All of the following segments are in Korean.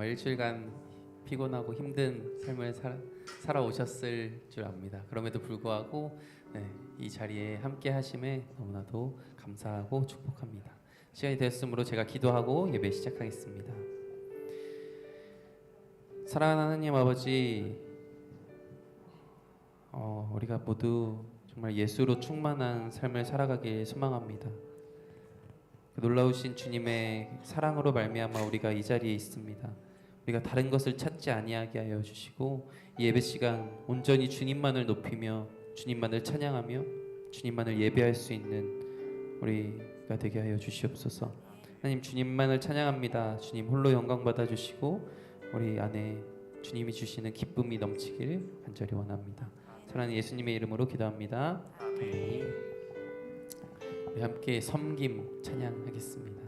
정말 일주일간 피곤하고 힘든 삶을 살아오셨을 줄 압니다. 그럼에도 불구하고 이 자리에 함께 하심에 너무나도 감사하고 축복합니다. 시간이 되었으므로 제가 기도하고 예배 시작하겠습니다. 사랑하는 하나님 아버지, 우리가 모두 정말 예수로 충만한 삶을 살아가길 소망합니다. 놀라우신 주님의 사랑으로 말미암아 우리가 이 자리에 있습니다. 우리가 다른 것을 찾지 아니하게 하여 주시고 이 예배 시간 온전히 주님만을 높이며 주님만을 찬양하며 주님만을 예배할 수 있는 우리가 되게 하여 주시옵소서. 하나님, 주님만을 찬양합니다. 주님 홀로 영광 받아 주시고 우리 안에 주님이 주시는 기쁨이 넘치길 간절히 원합니다. 사랑하는 예수님의 이름으로 기도합니다. 아멘. 우리 함께 섬김 찬양하겠습니다.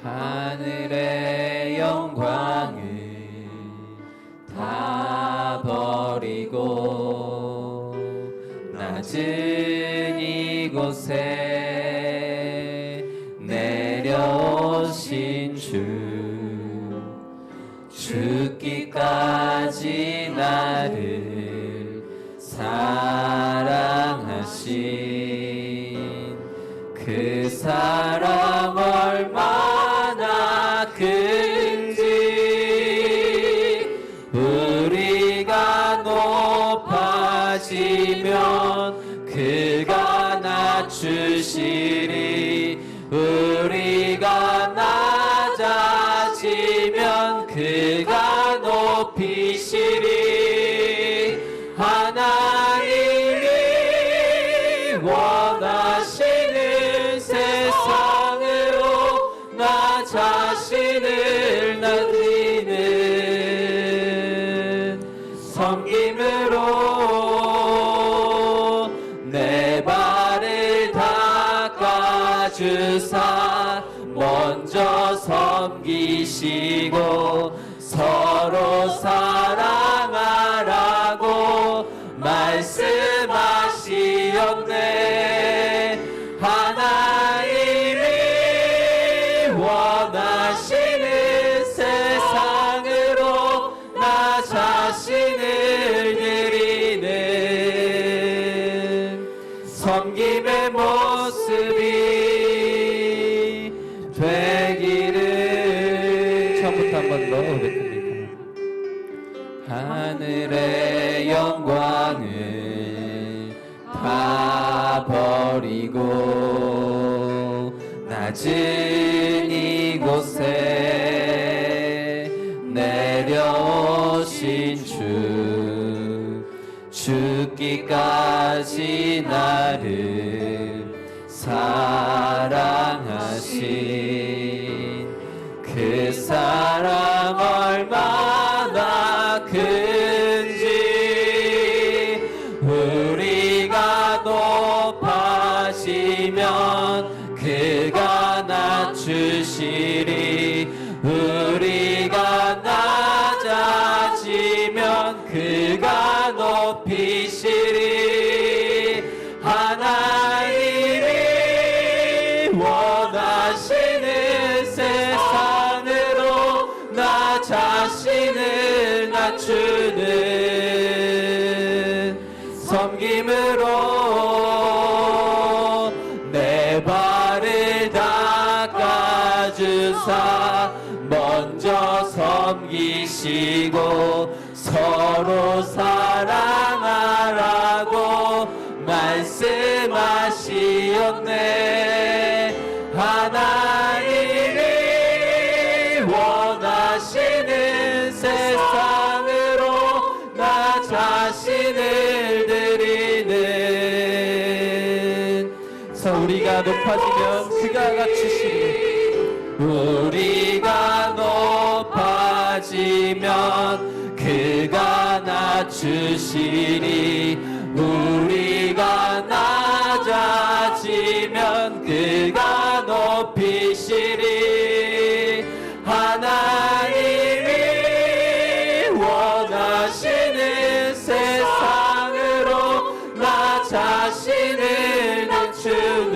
하늘의 영광을 다 버리고 낮은 이곳에 내려오신 죽기까지 나를 사랑하신 그 사랑 얼마나 큰지 우리가 높아지면 그가 낮추시리 우리가 낮아지면 그가 높이시리 하나님이 원하시는 세상으로 나 자신을 나누는 섬김으로 내 발을 닦아주사 먼저 섬기시고 서로 사랑하라고 말씀하시었네. 하나님이 원하시는 세상으로 나 자신을 드리는 섬김의 모습이 되기를. 처음부터 한 번 더 고백합니다. 하늘의 영광을 다 버리고 낮은 이곳에 내려오신 죽기까지 나를 사랑하신 그 사랑 얼마나 큰지 우리가 높아지면 그가 낮추시리 우리가 낮아지면 그가 높이시리 하나님이 원하시는 세상으로 나 자신을 낮추는 섬김으로 내 발을 닦아주사 먼저 섬기시고 서로 사랑하라고 말씀하시었네. 하나님이 원하시는 세상으로 나 자신을 드리는 우리가 높아지면 그가 갖추시리 우리가 높아지면 그가 낮추시리 우리가 낮아지면 그가 높이시리 하나님이 원하시는 세상으로 나 자신을 낮추는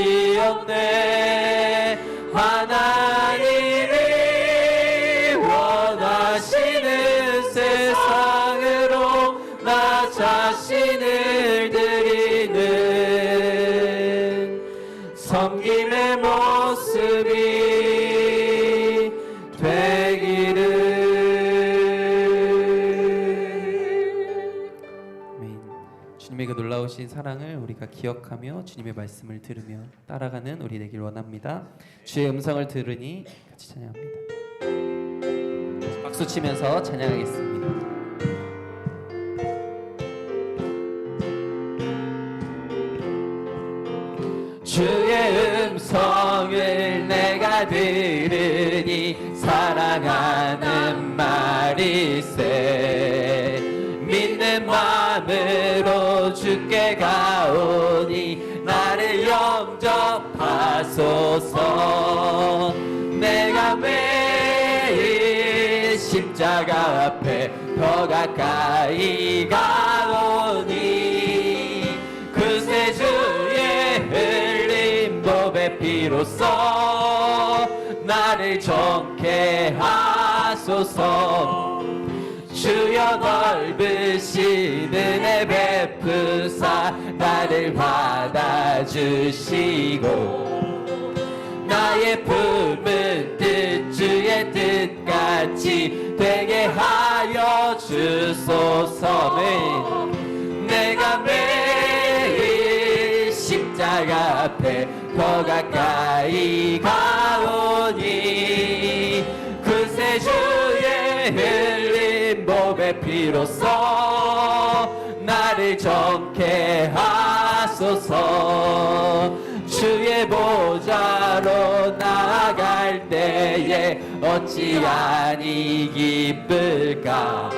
것이 없네. 하나님이 원하시는 세상으로 나 자신을 드리는 섬김의 모습이 되기를. 아멘. 주님의 그 놀라우신 사랑을 우리가 기억하며 주님의 말씀을 들으며 따라가는 우리 되길 원합니다. 주의 음성을 들으니 같이 찬양합니다. 박수 치면서 찬양하겠습니다. 주의 음성을 내가 들으니 사랑하는 말일세. 믿는 마음으로 주께 가오니 나를 영접하소서. 내가 매일 십자가 앞에 더 가까이 가오니 그새 주의 흘린 법의 피로써 나를 정케 하소서. 주여 넓으신 은혜 베푸사 나를 받아주시고 나의 품은 뜻 주의 뜻같이 되게 하여 주소서. 내가 매일 십자가 앞에 더 가까이 가오니 그새 주의 흘린 몸의 피로써 나를 정케 하소서. 주의 보좌로 나아갈 때에 어찌하니 기쁠까.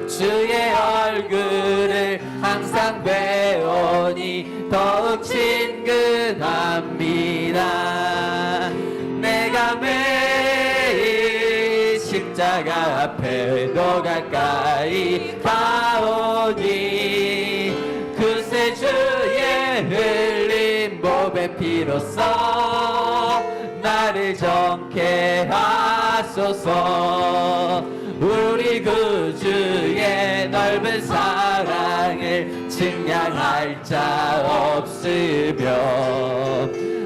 주의 얼굴을 항상 배우니 더욱 친근합니다. 내가 매일 십자가 앞에 더 가까이 가오니 그새 주의 흘린 몸의 피로써 나를 정케 하소서. 우리 구주의 넓은 사랑을 측량할 자 없으며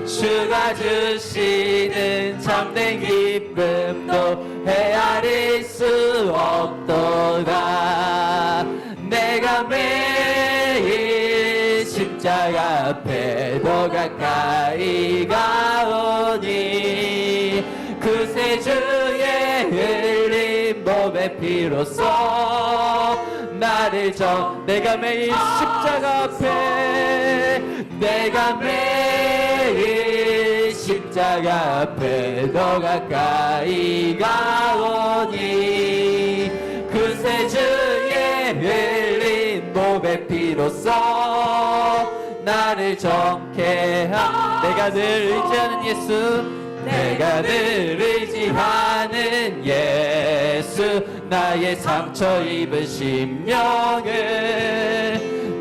주가 주시는 참된 기쁨도 헤아릴 수 없도다. 내가 매일 십자가 앞에 더 가까이 가오니 그새 주의 흘린 몸의 피로써 나를 내가 매일 십자가 앞에 내가 매일 십자가 앞에 더 가까이 가오니 그새 주의 흘린 몸의 피로써 나를 정케 내가 늘 의지하는 예수 내가 늘 의지하는 예수 나의 상처 입은 심령을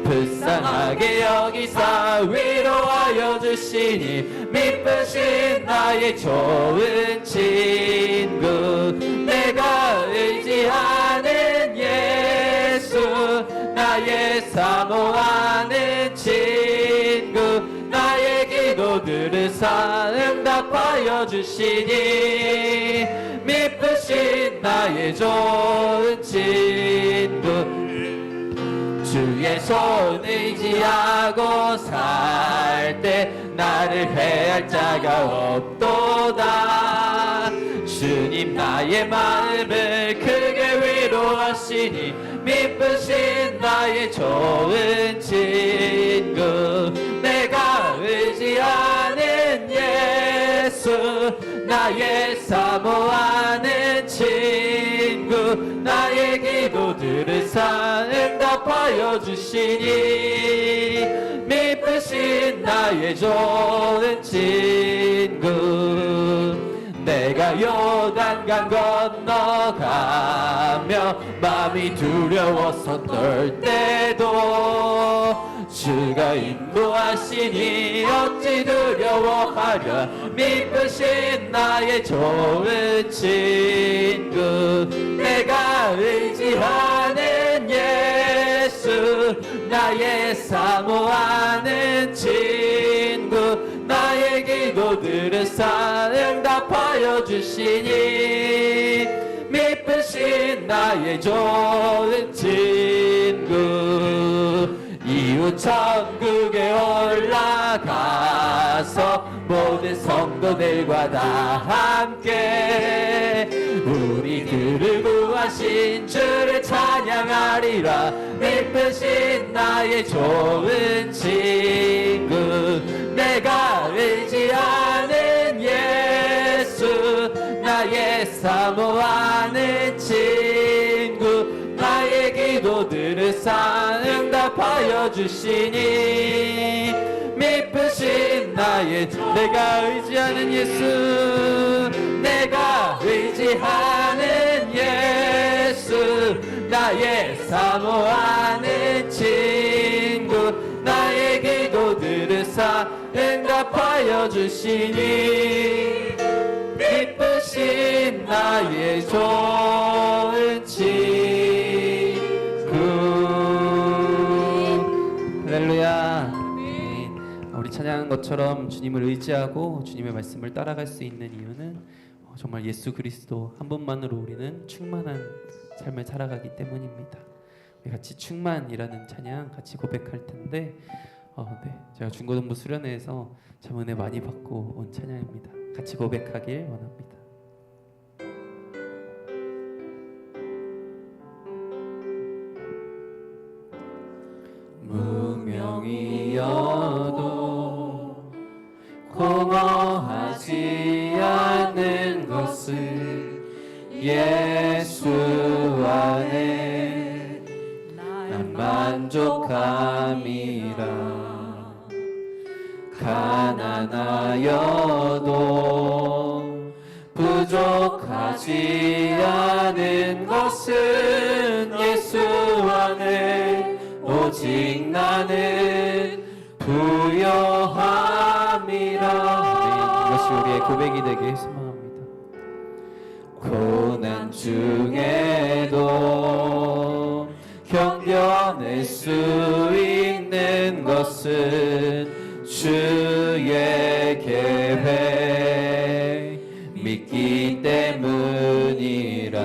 불쌍하게 여기사 위로하여 주시니 미쁘신 나의 좋은 친구 내가 의지하는 예수 나의 사모하는 친구 나의 기도들을 응답하여 주시니 미쁘신 나의 좋은 친구 주의 손 의지하고 살 때 나를 해할 자가 없도다. 주님 나의 마음을 크게 위로하시니 미쁘신 나의 좋은 친구 내가 의지하는 예수 나의 사모하는 친구 나의 기도들을 응답하여 주시니 미쁘신 나의 좋은 친구 내가 요단강 건너가며 마음이 두려워서 떨 때도 주가 인도하시니 어찌 두려워하랴. 믿으신 나의 좋은 친구, 내가 의지하는 예수, 나의 사모하는 친구, 나의 기도들을 응답하여 주시니 믿으신 나의 좋은 친구. 이후 천국에 올라가서 모든 성도들과 다 함께 우리들을 구하신 주를 찬양하리라. 믿으신 나의 좋은 친구, 내가 의지하는 예수, 나의 사모하는 친구, 나의 기도들을 응답하여 주시니 믿으신 나의 내가 의지하는 예수, 내가 의지하는 예수, 나의 사모하는 친구, 나의 기도들을 응답하여 주시니 믿으신 나의 좋은 친구. 할렐루야. 우리 찬양한 것처럼 주님을 의지하고 주님의 말씀을 따라갈 수 있는 이유는 정말 예수 그리스도 한 분만으로 우리는 충만한 삶을 살아가기 때문입니다. 우리 같이 충만이라는 찬양 같이 고백할 텐데 제가 중고등부 수련회에서 참 은혜 많이 받고 온 찬양입니다. 같이 고백하길 원합니다. 무명이어도 공허하지 않는 것을 예수 안에 난 만족함이라. 가난하여도 부족하지 않은 것은 예수 안에 오직 나는 부여함이라. 이것이 우리의 고백이 되길 소망합니다. 고난 중에도 견뎌낼 수 있는 것은 주의 계획 믿기 때문이라.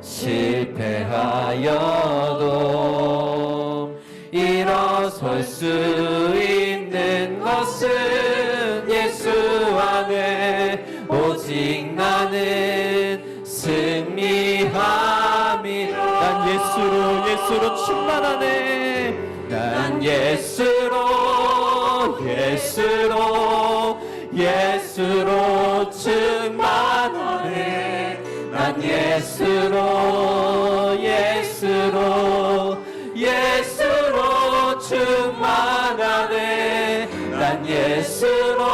실패하여도 일어설 수 있는 것은 예수 안에 오직 나는 승리함이라. 난 예수로 충만하네. 난 예수로 충만하네. 난 예수로 충만하네. 난 예수로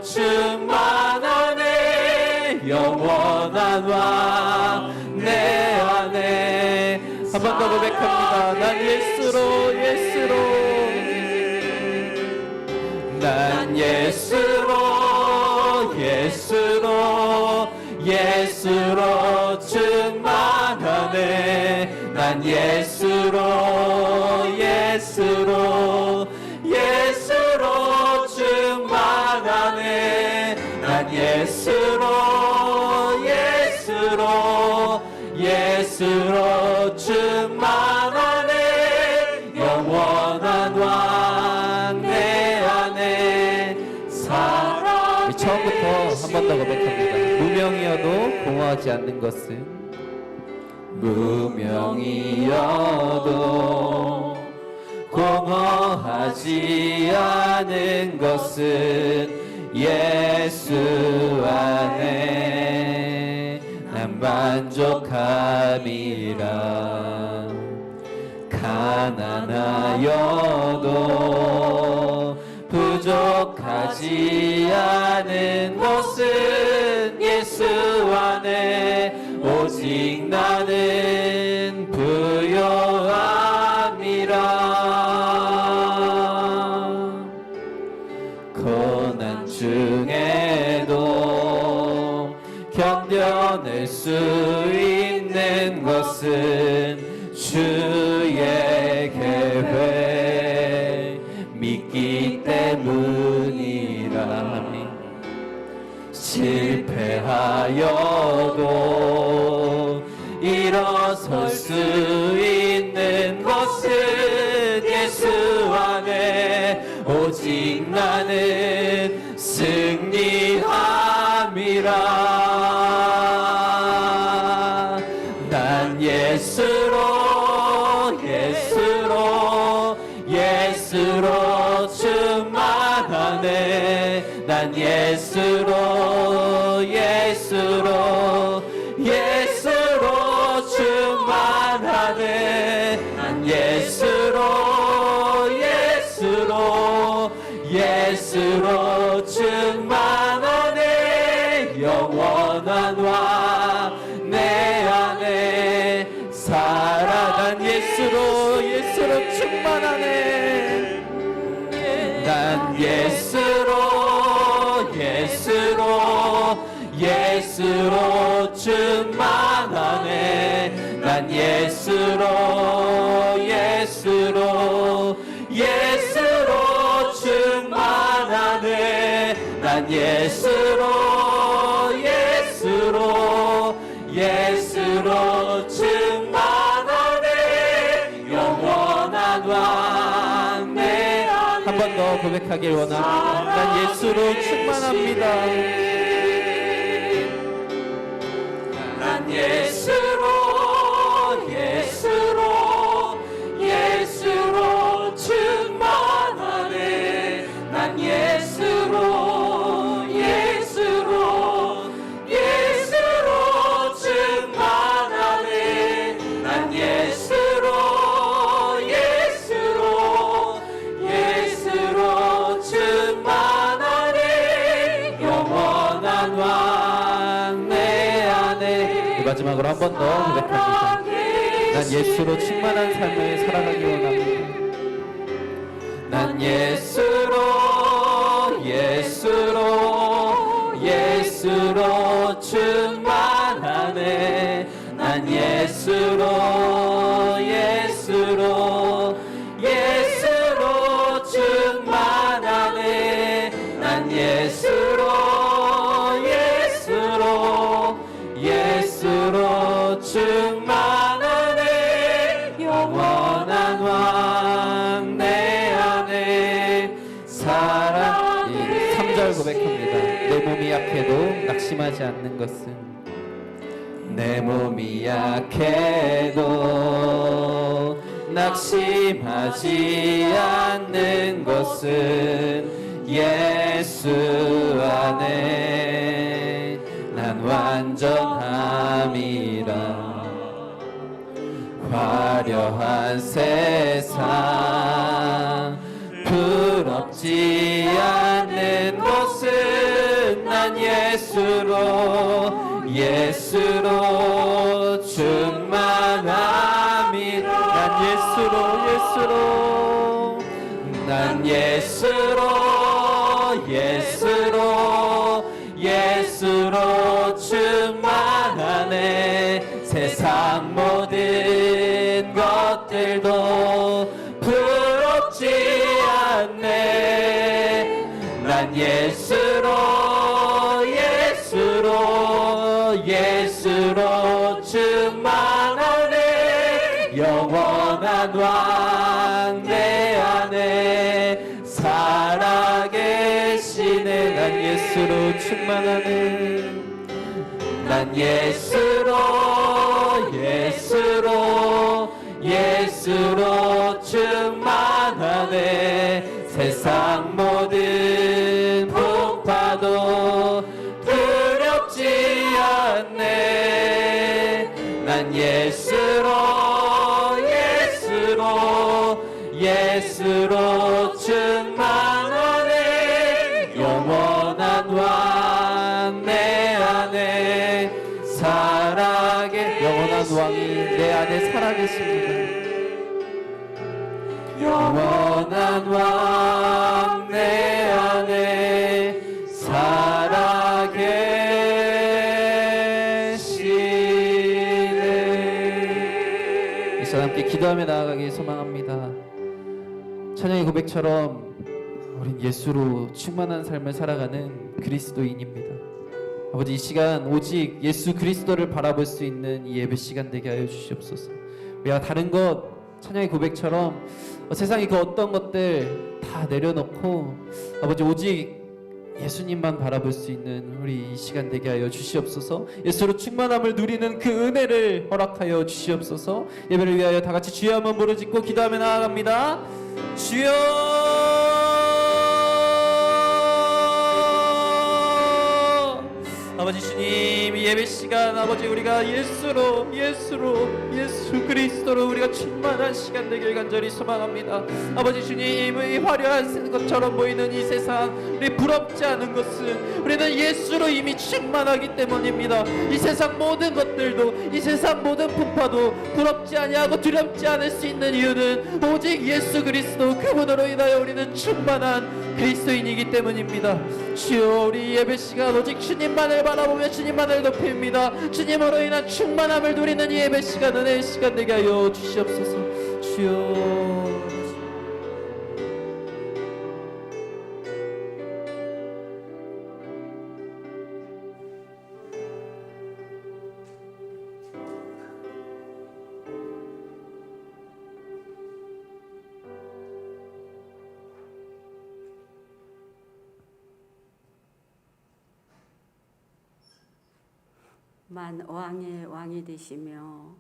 충만하네. 영원한 왕 내 안에. 한 번 더 고백합니다. 난 예수로 난 예수로 충만하네. 난 예수로 충만하네. 난 예수로 충만하네. 영원한 왕 내 안에 살아. 처음부터 한 번 더 고백합니다. 무명이어도 공허하지 않는 것은 무명이어도 공허하지 않은 것은 예수 안에 난 만족함이라. 가난하여도 부족하지 않은 것은 예수 안에 오직 오직 나는 부요함이라. 고난 중에도 견뎌낼 수 있는 것은 주의 계획 믿기 때문이라. 실패하여도 일어설 수 있는 것은 예수 안에 오직 나는 승리함이라. 난 예수로 충만하네. 난 예수로 충만하네. 난 예수로 충만하네. 영원한 왕 내 안에 살아. 난 예수로 충만하네. 난 예수로 충만하네. 난 예수로 충만하네. 난 예수로 충만하네. 영원한 왕 내 안에. 한 번 더 고백하길 원합니다. 난 예수로 충만합니다. 난 예수로 충만하네. 난 예수로 충만하네. 난 예수로 충만하네. 영원한 왕 내 안에. 마지막으로 한 번 더 고백합니다. 난 예수로 충만한 삶을 살아가기 원합니다. 난 예수로 충만하네. 난 예수로 충만하네. 난 예수로 충만하네. 영원한 왕 내 안에 살아. 3절 고백합니다. 내 몸이 약해도 낙심하지 않는 것은, 내 몸이 약해도 낙심하지 않는 것은 예수 안에 난 완전함이라. 화려한 세상 부럽지 않는 것은 난 예수로 충만함이라. 난 예수로 충만하네. 세상 모든 것들도 부럽지 않네. 난 예수로 충만하네. 영원한 왕 내 안에 살아계시네. 난 예수로 충만하네. 난 예수로 충만하네. 세상 모든 풍파도 두렵지 않네. 난 예수로 충만하네. 영원한 왕 내 안에 살아계. 영원한 왕이 내 안에 살아계십니다. 영원한 왕 내 안에 살아계시네. 이 시간 함께 기도하며 나아가길 소망합니다. 찬양의 고백처럼 우린 예수로 충만한 삶을 살아가는 그리스도인입니다. 아버지, 이 시간 오직 예수 그리스도를 바라볼 수 있는 이 예배 시간 되게 하여 주시옵소서. 우리가 다른 것 찬양의 고백처럼 세상의 그 어떤 것들 다 내려놓고 아버지 오직 예수님만 바라볼 수 있는 우리 이 시간 되게 하여 주시옵소서. 예수로 충만함을 누리는 그 은혜를 허락하여 주시옵소서. 예배를 위하여 다 같이 주여 한번 부르짖고 기도하며 나아갑니다. 주여, 아버지 주님, 이 예배 시간 아버지 우리가 예수 그리스도로 우리가 충만한 시간 되길 간절히 소망합니다. 아버지 주님, 이 화려한 것처럼 보이는 이 세상, 우리 부럽지 않은 것은 우리는 예수로 이미 충만하기 때문입니다. 이 세상 모든 것들도, 이 세상 모든 풍파도 부럽지 아니하고 두렵지 않을 수 있는 이유는 오직 예수 그리스도 그분으로 인하여 우리는 충만한 그리스도인이기 때문입니다. 주여, 우리 예배 시간 오직 주님만을 바라보며 주님만을 높입니다. 주님으로 인한 충만함을 누리는 이 예배 시간, 은혜의 시간 되게 하여 주시옵소서. 주여, 만왕의 왕이 되시며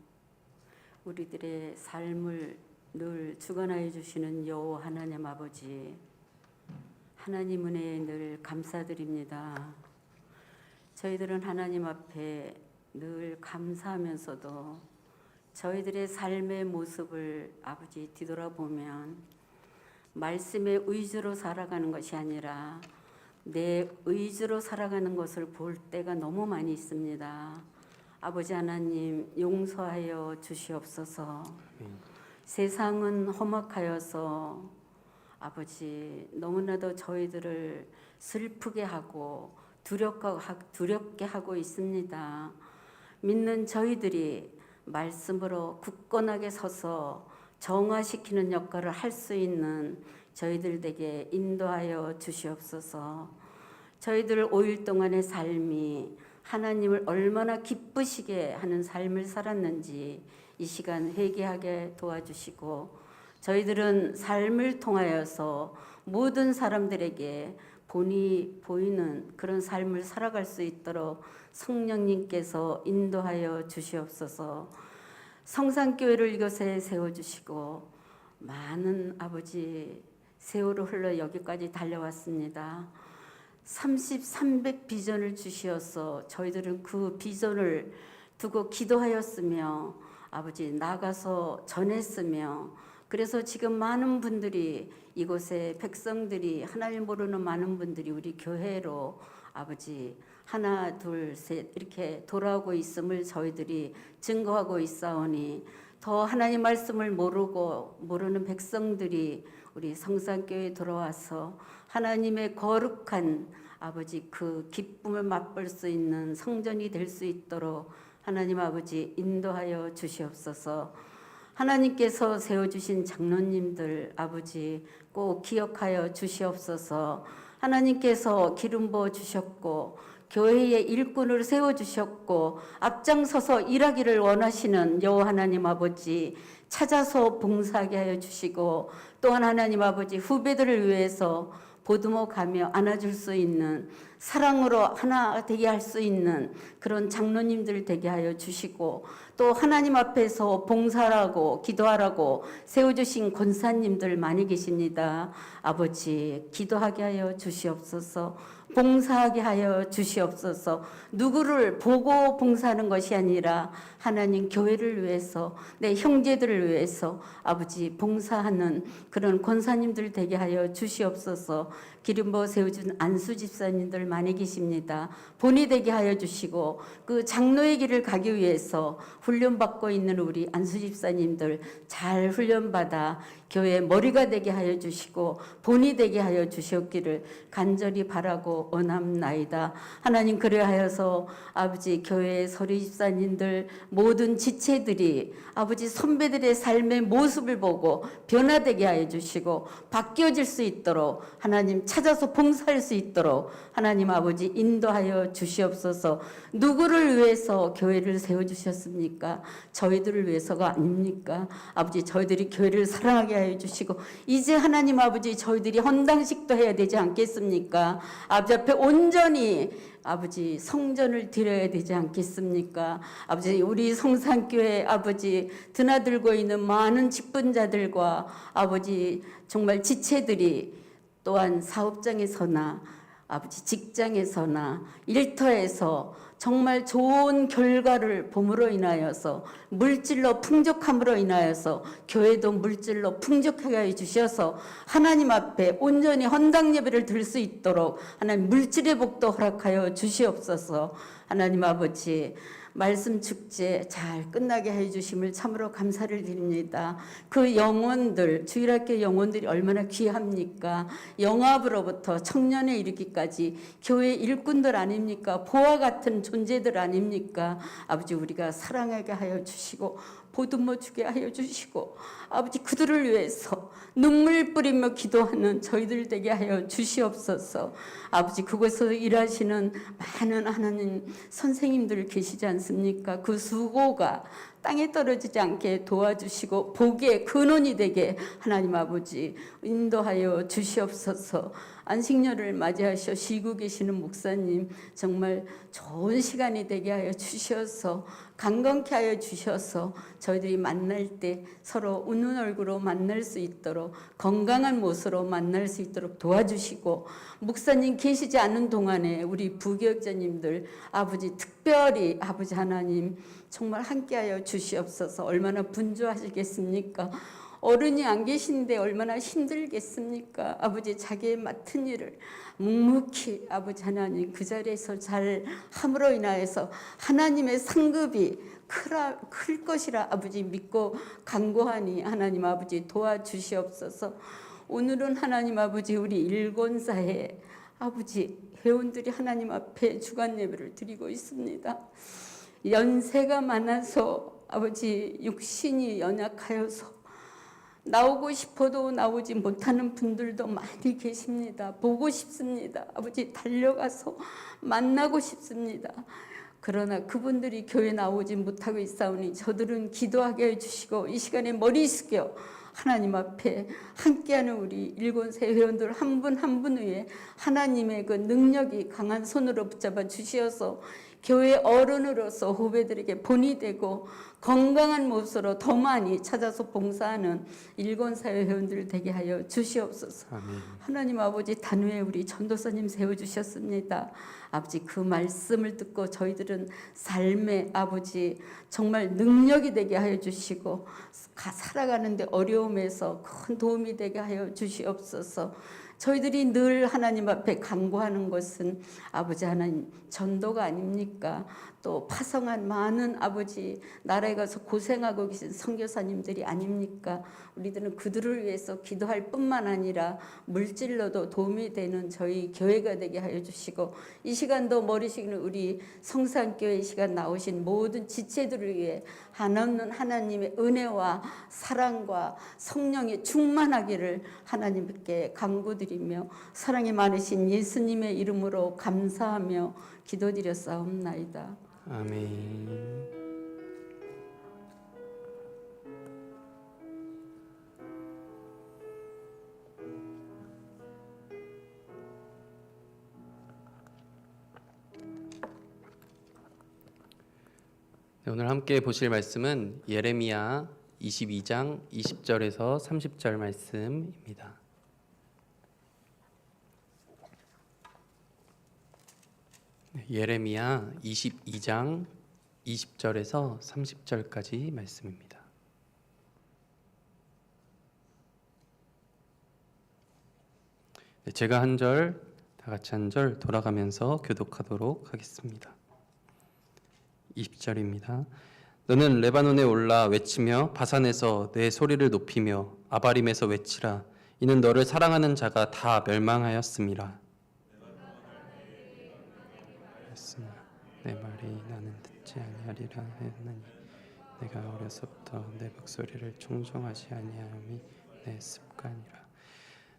우리들의 삶을 늘 주관하여 주시는 여호와 하나님 아버지, 하나님 은혜에 늘 감사드립니다. 저희들은 하나님 앞에 늘 감사하면서도 저희들의 삶의 모습을 아버지 뒤돌아보면 말씀의 의지로 살아가는 것이 아니라 내 의지로 살아가는 것을 볼 때가 너무 많이 있습니다. 아버지 하나님, 용서하여 주시옵소서. 세상은 험악하여서 아버지 너무나도 저희들을 슬프게 하고 두렵게 하고 있습니다. 믿는 저희들이 말씀으로 굳건하게 서서 정화시키는 역할을 할 수 있는 저희들에게 인도하여 주시옵소서. 저희들 5일 동안의 삶이 하나님을 얼마나 기쁘시게 하는 삶을 살았는지 이 시간 회개하게 도와주시고, 저희들은 삶을 통하여서 모든 사람들에게 본이 보이는 그런 삶을 살아갈 수 있도록 성령님께서 인도하여 주시옵소서. 성산교회를 이곳에 세워주시고 많은 아버지 세월을 흘러 여기까지 달려왔습니다. 300 비전을 주시어서 저희들은 그 비전을 두고 기도하였으며 아버지 나가서 전했으며, 그래서 지금 많은 분들이 이곳에 백성들이 하나님 모르는 많은 분들이 우리 교회로 아버지 하나 둘 셋 이렇게 돌아오고 있음을 저희들이 증거하고 있사오니, 더 하나님 말씀을 모르는 백성들이 우리 성산교회에 돌아와서 하나님의 거룩한 아버지 그 기쁨을 맛볼 수 있는 성전이 될 수 있도록 하나님 아버지 인도하여 주시옵소서. 하나님께서 세워주신 장로님들 아버지 꼭 기억하여 주시옵소서. 하나님께서 기름 부어 주셨고 교회의 일꾼을 세워주셨고 앞장서서 일하기를 원하시는 여호와 하나님 아버지 찾아서 봉사하게 하여 주시고, 또한 하나님 아버지 후배들을 위해서 보듬어 가며 안아줄 수 있는, 사랑으로 하나 되게 할 수 있는 그런 장로님들 되게 하여 주시고, 또 하나님 앞에서 봉사하라고 기도하라고 세워주신 권사님들 많이 계십니다. 아버지 기도하게 하여 주시옵소서. 봉사하게 하여 주시옵소서. 누구를 보고 봉사하는 것이 아니라 하나님 교회를 위해서, 내 형제들을 위해서 아버지 봉사하는 그런 권사님들 되게 하여 주시옵소서. 기름 부어 세워준 안수 집사님들 많이 계십니다. 본이 되게 하여 주시고, 그 장로의 길을 가기 위해서 훈련받고 있는 우리 안수 집사님들 잘 훈련받아 교회 머리가 되게 하여 주시고 본이 되게 하여 주시옵기를 간절히 바라고 원함나이다. 하나님, 그래하여서 아버지 교회의 서리 집사님들 모든 지체들이 아버지 선배들의 삶의 모습을 보고 변화되게 하여 주시고 바뀌어질 수 있도록 하나님 찾아서 봉사할 수 있도록 하나님 아버지 인도하여 주시옵소서. 누구를 위해서 교회를 세워주셨습니까? 저희들을 위해서가 아닙니까? 아버지, 저희들이 교회를 사랑하게 하여 주시고 이제 하나님 아버지 저희들이 헌당식도 해야 되지 않겠습니까? 아버지 앞에 온전히 아버지 성전을 드려야 되지 않겠습니까? 아버지, 우리 성산교회 아버지 드나들고 있는 많은 직분자들과 아버지 정말 지체들이 또한 사업장에서나 아버지 직장에서나 일터에서 정말 좋은 결과를 봄으로 인하여서 물질로 풍족함으로 인하여서 교회도 물질로 풍족하게 해주셔서 하나님 앞에 온전히 헌당 예배를 드릴 수 있도록 하나님 물질의 복도 허락하여 주시옵소서. 하나님 아버지, 말씀 축제 잘 끝나게 해주심을 참으로 감사를 드립니다. 그 영혼들, 주일학교 영혼들이 얼마나 귀합니까? 영합으로부터 청년에 이르기까지 교회 일꾼들 아닙니까? 보화 같은 존재들 아닙니까? 아버지, 우리가 사랑하게 하여 주시고 보듬어 주게 하여 주시고 아버지, 그들을 위해서 눈물 뿌리며 기도하는 저희들 되게 하여 주시옵소서. 아버지, 그곳에서 일하시는 많은 하나님 선생님들 계시지 않습니까? 그 수고가 땅에 떨어지지 않게 도와주시고 복의 근원이 되게 하나님 아버지 인도하여 주시옵소서. 안식년을 맞이하셔 쉬고 계시는 목사님 정말 좋은 시간이 되게 하여 주셔서 강건케 하여 주셔서 저희들이 만날 때 서로 웃는 얼굴로 만날 수 있도록 건강한 모습으로 만날 수 있도록 도와주시고, 목사님 계시지 않은 동안에 우리 부교육자님들 아버지 특별히 아버지 하나님 정말 함께하여 주시옵소서. 얼마나 분주하시겠습니까? 어른이 안 계신데 얼마나 힘들겠습니까? 아버지, 자기의 맡은 일을 묵묵히 아버지 하나님 그 자리에서 잘 함으로 인하여서 하나님의 상급이 클 것이라 아버지 믿고 간구하니 하나님 아버지 도와주시옵소서. 오늘은 하나님 아버지 우리 일권사에 아버지 회원들이 하나님 앞에 주간 예배를 드리고 있습니다. 연세가 많아서 아버지 육신이 연약하여서 나오고 싶어도 나오지 못하는 분들도 많이 계십니다. 보고 싶습니다. 아버지, 달려가서 만나고 싶습니다. 그러나 그분들이 교회 나오지 못하고 있사오니 저들은 기도하게 해주시고 이 시간에 머리 숙여 하나님 앞에 함께하는 우리 일권세 회원들 한 분 한 분 위에 하나님의 그 능력이 강한 손으로 붙잡아 주시어서 교회 어른으로서 후배들에게 본이 되고 건강한 모습으로 더 많이 찾아서 봉사하는 일권사회 회원들 되게 하여 주시옵소서. 아멘. 하나님 아버지, 단위에 우리 전도사님 세워주셨습니다. 아버지, 그 말씀을 듣고 저희들은 삶의 아버지 정말 능력이 되게 하여 주시고 살아가는데 어려움에서 큰 도움이 되게 하여 주시옵소서. 저희들이 늘 하나님 앞에 간구하는 것은 아버지 하나님 전도가 아닙니까? 또 파송한 많은 아버지 나라에 가서 고생하고 계신 선교사님들이 아닙니까? 우리들은 그들을 위해서 기도할 뿐만 아니라 물질로도 도움이 되는 저희 교회가 되게 하여 주시고, 이 시간도 머리 식는 우리 성산교회 시간 나오신 모든 지체들을 위해 한없는 하나님의 은혜와 사랑과 성령의 충만하기를 하나님께 간구드리며 사랑이 많으신 예수님의 이름으로 감사하며 기도드렸사옵나이다. 아멘. 오늘 함께 보실 말씀은 예레미야 22장 20절에서 30절 말씀입니다. 예레미야 22장 20절에서 30절까지 말씀입니다. 제가 한 절, 다 같이 한 절 돌아가면서 교독하도록 하겠습니다. 20절입니다. 너는 레바논에 올라 외치며 바산에서 내 소리를 높이며 아바림에서 외치라. 이는 너를 사랑하는 자가 다 멸망하였음이라. 내 말이 나는 듣지 아니하리라 하였나니 내가 어려서부터 내 목소리를 청종하지 아니하음이 내 습관이라.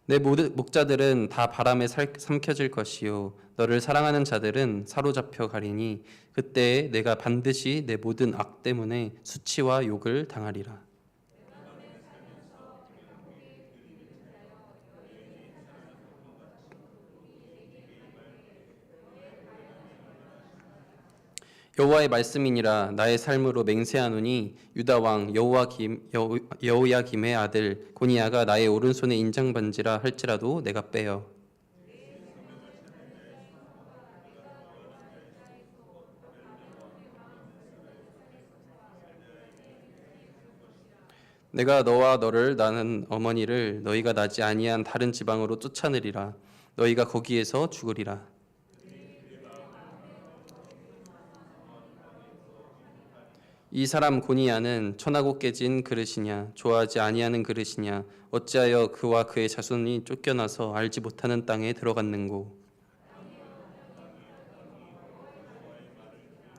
내 목자들은 다 바람에 삼켜질 것이요 너를 사랑하는 자들은 사로잡혀 가리니 그때에 내가 반드시 내 모든 악 때문에 수치와 욕을 당하리라. 여호와의 말씀이니라. 나의 삶으로 맹세하노니 유다 왕 여호야김의 아들 고니야가 나의 오른손에 인장 반지라 할지라도 내가 빼어 내가 너와 너를 낳은 어머니를 너희가 나지 아니한 다른 지방으로 쫓아내리라. 너희가 거기에서 죽으리라. 이 사람 고니야는 천하고 깨진 그릇이냐 좋아하지 아니하는 그릇이냐 어찌하여 그와 그의 자손이 쫓겨나서 알지 못하는 땅에 들어갔는고.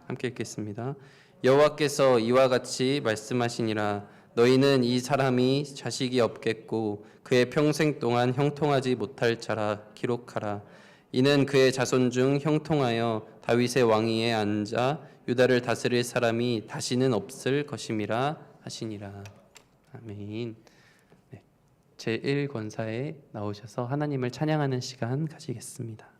함께 읽겠습니다. 여호와께서 이와 같이 말씀하시니라. 너희는 이 사람이 자식이 없겠고 그의 평생 동안 형통하지 못할 자라 기록하라. 이는 그의 자손 중 형통하여 다윗의 왕위에 앉아 유다를 다스릴 사람이 다시는 없을 것임이라 하시니라. 아멘. 네, 제1권사에 나오셔서 하나님을 찬양하는 시간 가지겠습니다.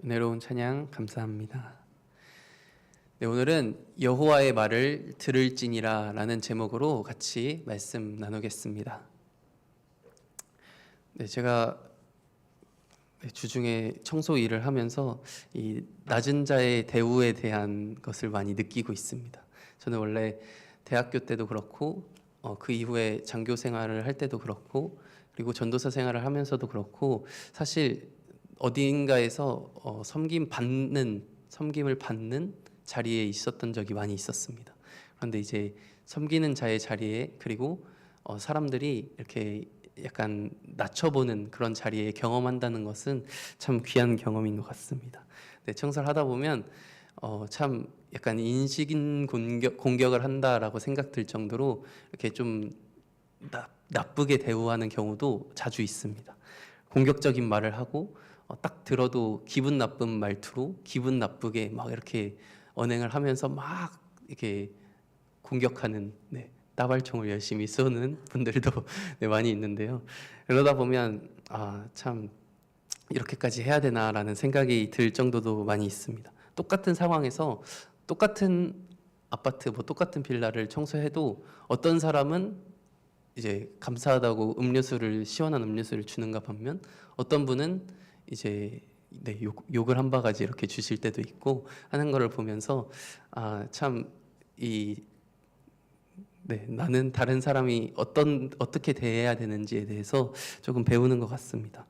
은혜로운 찬양 감사합니다. 네, 오늘은 여호와의 말을 들을지니라라는 제목으로 같이 말씀 나누겠습니다. 네, 제가 주중에 청소 일을 하면서 이 낮은 자의 대우에 대한 것을 많이 느끼고 있습니다. 저는 원래 대학교 때도 그렇고 그 이후에 장교 생활을 할 때도 그렇고 그리고 전도사 생활을 하면서도 그렇고 사실 어딘가에서 섬김을 받는 자리에 있었던 적이 많이 있었습니다. 그런데 이제 섬기는 자의 자리에 그리고 사람들이 이렇게 약간 낮춰보는 그런 자리에 경험한다는 것은 참 귀한 경험인 것 같습니다. 네, 청소를 하다 보면 참 약간 인식인 공격을 한다라고 생각들 정도로 이렇게 좀 나쁘게 대우하는 경우도 자주 있습니다. 공격적인 말을 하고 딱 들어도 기분 나쁜 말투로 기분 나쁘게 막 이렇게 언행을 하면서 막 이렇게 공격하는 따발총을 열심히 쏘는 분들도 많이 있는데요. 그러다 보면 참 이렇게까지 해야 되나라는 생각이 들 정도도 많이 있습니다. 똑같은 상황에서 똑같은 아파트 똑같은 빌라를 청소해도 어떤 사람은 이제 감사하다고 시원한 음료수를 주는가 반면 어떤 분은 이제 욕을 한 바가지 이렇게 주실 때도 있고 하는 거를 보면서 나는 다른 사람이 어떻게 대해야 되는지에 대해서 조금 배우는 것 같습니다.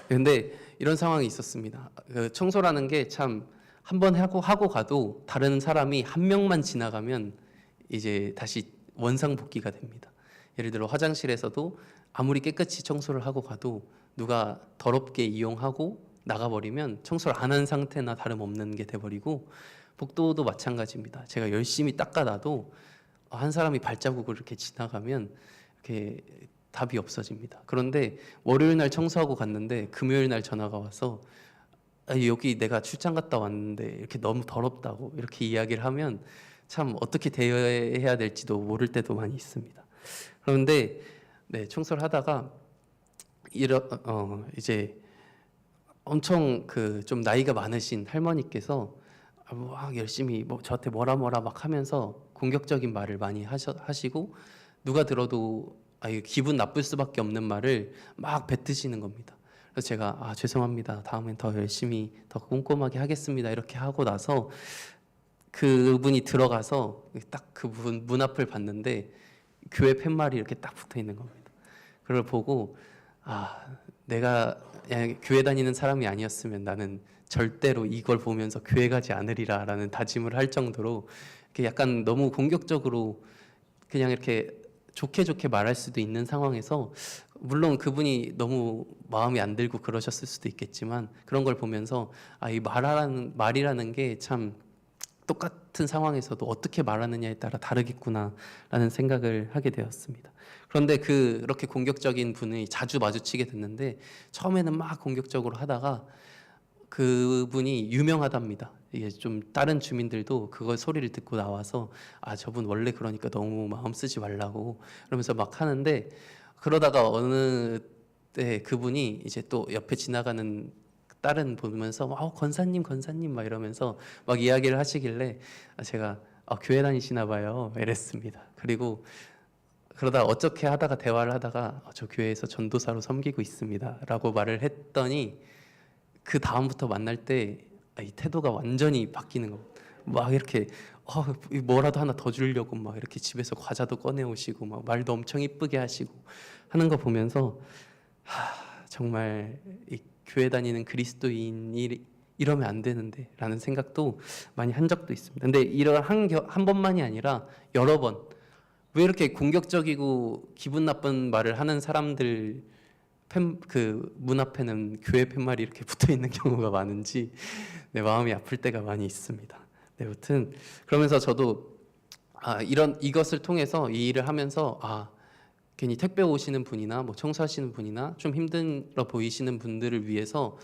그런데 이런 상황이 있었습니다. 청소라는 게 참 한 번 하고 가도 다른 사람이 한 명만 지나가면 이제 다시 원상복귀가 됩니다. 예를 들어 화장실에서도 아무리 깨끗이 청소를 하고 가도 누가 더럽게 이용하고 나가버리면 청소를 안 한 상태나 다름없는 게 돼버리고 복도도 마찬가지입니다. 제가 열심히 닦아놔도 한 사람이 발자국을 이렇게 지나가면 이렇게 답이 없어집니다. 그런데 월요일 날 청소하고 갔는데 금요일 날 전화가 와서 여기 내가 출장 갔다 왔는데 이렇게 너무 더럽다고 이렇게 이야기를 하면 참 어떻게 대해야 될지도 모를 때도 많이 있습니다. 그런데 청소를 하다가 이제 엄청 좀 나이가 많으신 할머니께서 막 열심히 저한테 뭐라 막 하면서 공격적인 말을 많이 하시고 누가 들어도 기분 나쁠 수밖에 없는 말을 막 뱉으시는 겁니다. 그래서 제가 죄송합니다. 다음엔 더 열심히 더 꼼꼼하게 하겠습니다. 이렇게 하고 나서 그분이 들어가서 딱 그분 문 앞을 봤는데 교회 팻말이 이렇게 딱 붙어 있는 겁니다. 그걸 보고 내가 교회 다니는 사람이 아니었으면 나는 절대로 이걸 보면서 교회 가지 않으리라라는 다짐을 할 정도로 이렇게 약간 너무 공격적으로 그냥 이렇게 좋게 말할 수도 있는 상황에서 물론 그분이 너무 마음이 안 들고 그러셨을 수도 있겠지만 그런 걸 보면서 이 말이라는 게 참 똑같은 상황에서도 어떻게 말하느냐에 따라 다르겠구나라는 생각을 하게 되었습니다. 그런데 그렇게 공격적인 분이 자주 마주치게 됐는데 처음에는 막 공격적으로 하다가 그분이 유명하답니다. 이게 좀 다른 주민들도 그걸 소리를 듣고 나와서 저분 원래 그러니까 너무 마음 쓰지 말라고 그러면서 막 하는데 그러다가 어느 때 그분이 이제 또 옆에 지나가는 딸은 보면서 권사님 막 이러면서 막 이야기를 하시길래 제가 교회 다니시나 봐요 이랬습니다. 그리고 그러다 어떻게 하다가 대화를 하다가 저 교회에서 전도사로 섬기고 있습니다 라고 말을 했더니 그 다음부터 만날 때 이 태도가 완전히 바뀌는 겁니다. 막 이렇게 뭐라도 하나 더 주려고 막 이렇게 집에서 과자도 꺼내 오시고 막 말도 엄청 이쁘게 하시고 하는 거 보면서 정말 이 교회 다니는 그리스도인이 이러면 안 되는데 라는 생각도 많이 한 적도 있습니다. 근데 이런 한 번만이 아니라 여러 번 왜 이렇게 공격적이고 기분 나쁜 말을 하는 사람들 문 앞에는 교회 팻말이 이렇게 붙어 있는 경우가 많은지 내 마음이 아플 때가 많이 있습니다. 아무튼 그러면서 저도 이것을 통해서 이 일을 하면서 괜히 택배 오시는 분이나 청소하시는 분이나 좀 힘들어 보이시는 분들을 위해서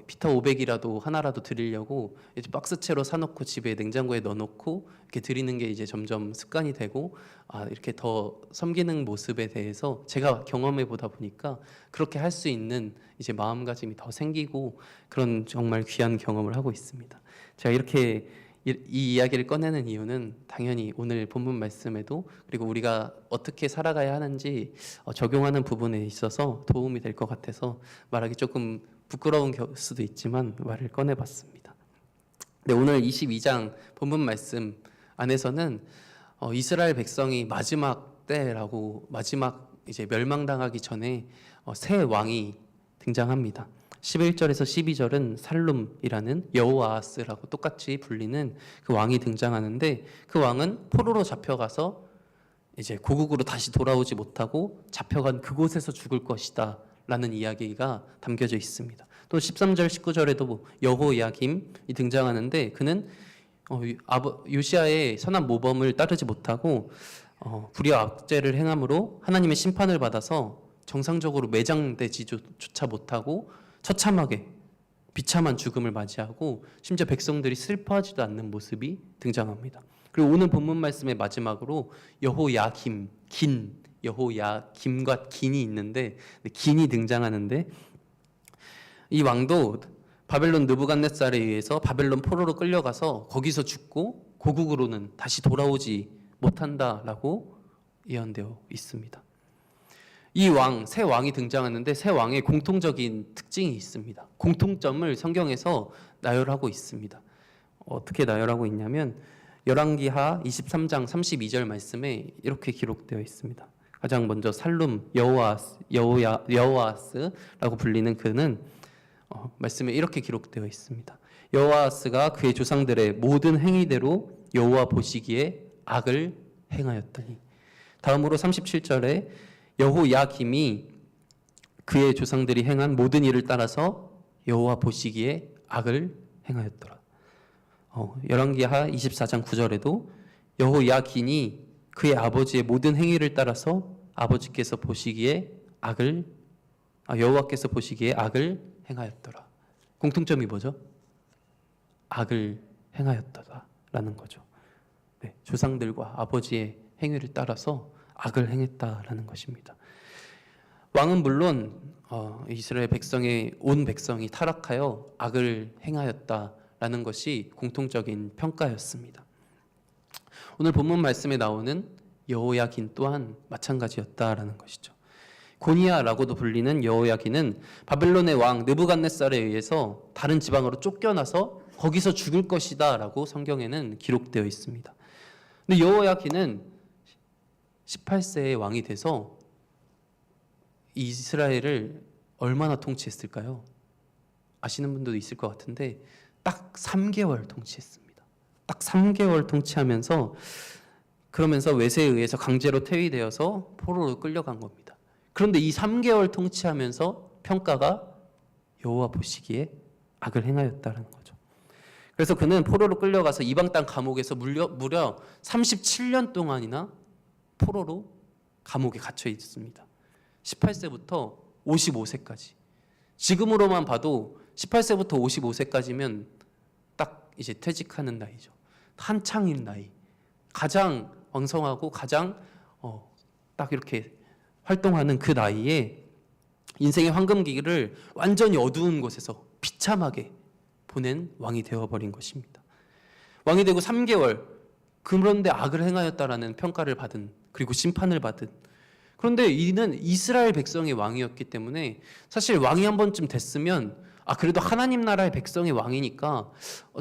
피타 500이라도 하나라도 드리려고 이제 박스채로 사놓고 집에 냉장고에 넣어놓고 이렇게 드리는 게 이제 점점 습관이 되고 이렇게 더 섬기는 모습에 대해서 제가 경험해 보다 보니까 그렇게 할 수 있는 이제 마음가짐이 더 생기고 그런 정말 귀한 경험을 하고 있습니다. 제가 이렇게 이 이야기를 꺼내는 이유는 당연히 오늘 본문 말씀에도 그리고 우리가 어떻게 살아가야 하는지 적용하는 부분에 있어서 도움이 될 것 같아서 말하기 조금 부끄러운 수도 있지만 말을 꺼내봤습니다. 네, 오늘 22장 본문 말씀 안에서는 이스라엘 백성이 마지막 때라고 마지막 이제 멸망당하기 전에 새 왕이 등장합니다. 11절에서 12절은 살룸이라는 여호아하스라고 똑같이 불리는 그 왕이 등장하는데 그 왕은 포로로 잡혀가서 이제 고국으로 다시 돌아오지 못하고 잡혀간 그곳에서 죽을 것이다 라는 이야기가 담겨져 있습니다. 또 13절 19절에도 여호야김이 등장하는데 그는 요시아의 선한 모범을 따르지 못하고 불의와 악죄를 행함으로 하나님의 심판을 받아서 정상적으로 매장되지조차 못하고 처참하게 비참한 죽음을 맞이하고 심지어 백성들이 슬퍼하지도 않는 모습이 등장합니다. 그리고 오늘 본문 말씀의 마지막으로 여호야김, 여호야김과 긴이 있는데 긴이 등장하는데 이 왕도 바벨론 느부갓네살에 의해서 바벨론 포로로 끌려가서 거기서 죽고 고국으로는 다시 돌아오지 못한다라고 예언되어 있습니다. 이 새 왕이 등장하는데 새 왕의 공통적인 특징이 있습니다. 공통점을 성경에서 나열하고 있습니다. 어떻게 나열하고 있냐면 열왕기하 23장 32절 말씀에 이렇게 기록되어 있습니다. 가장 먼저 살룸 여호아스라고 불리는 그는 말씀에 이렇게 기록되어 있습니다. 여호아스가 그의 조상들의 모든 행위대로 여호와 보시기에 악을 행하였더니. 다음으로 37절에 여호야김이 그의 조상들이 행한 모든 일을 따라서 여호와 보시기에 악을 행하였더라. 열왕기하 24장 9절에도 여호야긴이 그의 아버지의 모든 행위를 따라서 아버지께서 보시기에 여호와께서 보시기에 악을 행하였더라. 공통점이 뭐죠? 악을 행하였다라는 거죠. 네, 조상들과 아버지의 행위를 따라서 악을 행했다라는 것입니다. 왕은 물론 이스라엘 온 백성이 타락하여 악을 행하였다라는 것이 공통적인 평가였습니다. 오늘 본문 말씀에 나오는 여호야긴 또한 마찬가지였다라는 것이죠. 고니야라고도 불리는 여호야긴은 바벨론의 왕 느부갓네살에 의해서 다른 지방으로 쫓겨나서 거기서 죽을 것이다라고 성경에는 기록되어 있습니다. 근데 여호야긴은 18세의 왕이 돼서 이스라엘을 얼마나 통치했을까요? 아시는 분들도 있을 것 같은데 딱 3개월 통치했습니다. 딱 3개월 통치하면서 그러면서 외세에 의해서 강제로 퇴위되어서 포로로 끌려간 겁니다. 그런데 이 3개월 통치하면서 평가가 여호와 보시기에 악을 행하였다는 거죠. 그래서 그는 포로로 끌려가서 이방 땅 감옥에서 무려 37년 동안이나 포로로 감옥에 갇혀 있습니다. 18세부터 55세까지. 지금으로만 봐도 18세부터 55세까지면 딱 이제 퇴직하는 나이죠. 한창인 나이. 가장 왕성하고 가장 딱 이렇게 활동하는 그 나이에 인생의 황금기를 완전히 어두운 곳에서 비참하게 보낸 왕이 되어버린 것입니다. 왕이 되고 3개월 그런데 악을 행하였다라는 평가를 받은 그리고 심판을 받은. 그런데 이는 이스라엘 백성의 왕이었기 때문에 사실 왕이 한 번쯤 됐으면 그래도 하나님 나라의 백성의 왕이니까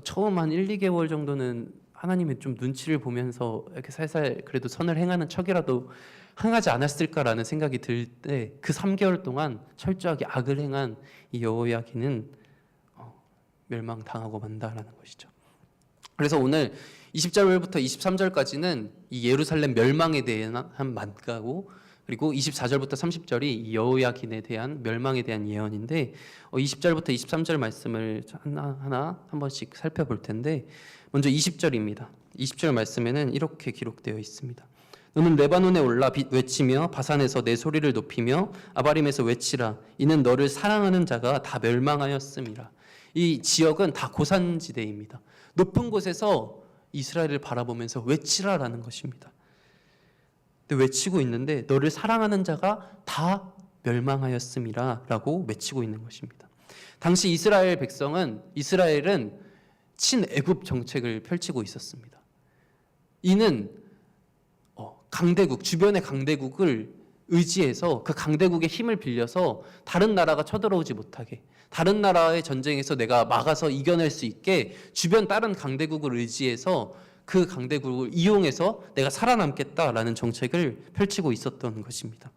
처음 한 1, 2개월 정도는 하나님의 좀 눈치를 보면서 이렇게 살살 그래도 선을 행하는 척이라도 행하지 않았을까라는 생각이 들 때 그 3개월 동안 철저하게 악을 행한 이 여호야긴은 멸망당하고 만다라는 것이죠. 그래서 오늘 20절부터 23절까지는 이 예루살렘 멸망에 대한 만가고 그리고 24절부터 30절이 이 여호야긴에 대한 멸망에 대한 예언인데 20절부터 23절 말씀을 하나 한 번씩 살펴볼 텐데 먼저 20절입니다. 20절 말씀에는 이렇게 기록되어 있습니다. 너는 레바논에 올라 외치며 바산에서 내 소리를 높이며 아바림에서 외치라. 이는 너를 사랑하는 자가 다 멸망하였음이라. 이 지역은 다 고산지대입니다. 높은 곳에서 이스라엘을 바라보면서 외치라라는 것입니다. 근데 외치고 있는데 너를 사랑하는 자가 다 멸망하였음이라 라고 외치고 있는 것입니다. 당시 이스라엘은 친애굽 정책을 펼치고 있었습니다. 이는 강대국, 주변의 강대국을 의지해서 그 강대국의 힘을 빌려서 다른 나라가 쳐들어오지 못하게, 다른 나라의 전쟁에서 내가 막아서 이겨낼 수 있게 주변 다른 강대국을 의지해서 그 강대국을 이용해서 내가 살아남겠다라는 정책을 펼치고 있었던 것입니다.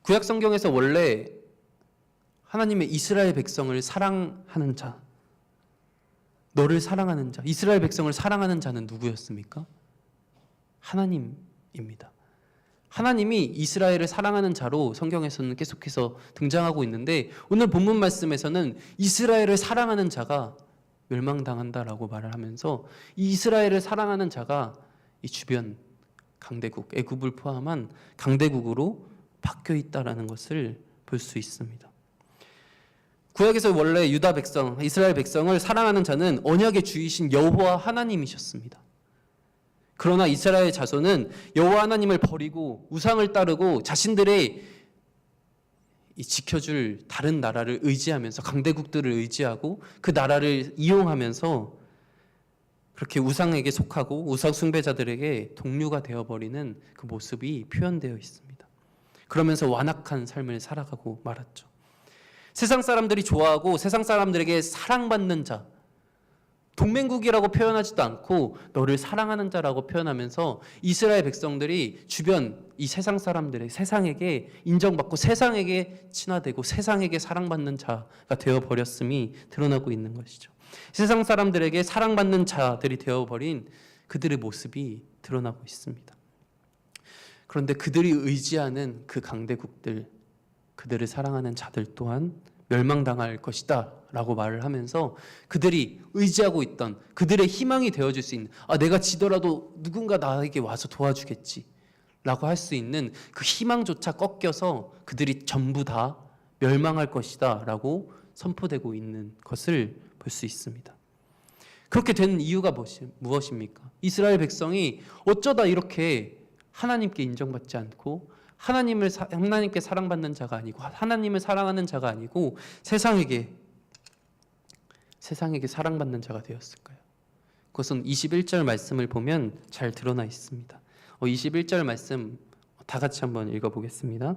구약 성경에서 원래 하나님의 이스라엘 백성을 사랑하는 자, 너를 사랑하는 자, 이스라엘 백성을 사랑하는 자는 누구였습니까? 하나님입니다. 하나님이 이스라엘을 사랑하는 자로 성경에서는 계속해서 등장하고 있는데 오늘 본문 말씀에서는 이스라엘을 사랑하는 자가 멸망당한다라고 말을 하면서 이 이스라엘을 사랑하는 자가 이 주변 강대국, 애굽을 포함한 강대국으로 바뀌어 있다라는 것을 볼 수 있습니다. 구약에서 원래 유다 백성, 이스라엘 백성을 사랑하는 자는 언약의 주이신 여호와 하나님이셨습니다. 그러나 이스라엘 자손은 여호와 하나님을 버리고 우상을 따르고 자신들의 지켜줄 다른 나라를 의지하면서 강대국들을 의지하고 그 나라를 이용하면서 그렇게 우상에게 속하고 우상 숭배자들에게 동료가 되어버리는 그 모습이 표현되어 있습니다. 그러면서 완악한 삶을 살아가고 말았죠. 세상 사람들이 좋아하고 세상 사람들에게 사랑받는 자, 동맹국이라고 표현하지도 않고 너를 사랑하는 자라고 표현하면서 이스라엘 백성들이 주변 이 세상 사람들의 세상에게 인정받고 세상에게 친화되고 세상에게 사랑받는 자가 되어버렸음이 드러나고 있는 것이죠. 세상 사람들에게 사랑받는 자들이 되어버린 그들의 모습이 드러나고 있습니다. 그런데 그들이 의지하는 그 강대국들, 그들을 사랑하는 자들 또한 멸망당할 것이다 라고 말을 하면서 그들이 의지하고 있던 그들의 희망이 되어줄 수 있는 내가 지더라도 누군가 나에게 와서 도와주겠지 라고 할 수 있는 그 희망조차 꺾여서 그들이 전부 다 멸망할 것이다 라고 선포되고 있는 것을 볼 수 있습니다. 그렇게 된 이유가 무엇입니까? 이스라엘 백성이 어쩌다 이렇게 하나님께 인정받지 않고 하나님께 사랑받는 자가 아니고 하나님을 사랑하는 자가 아니고 세상에게 사랑받는 자가 되었을까요? 그것은 21절 말씀을 보면 잘 드러나 있습니다. 21절 말씀 다 같이 한번 읽어보겠습니다.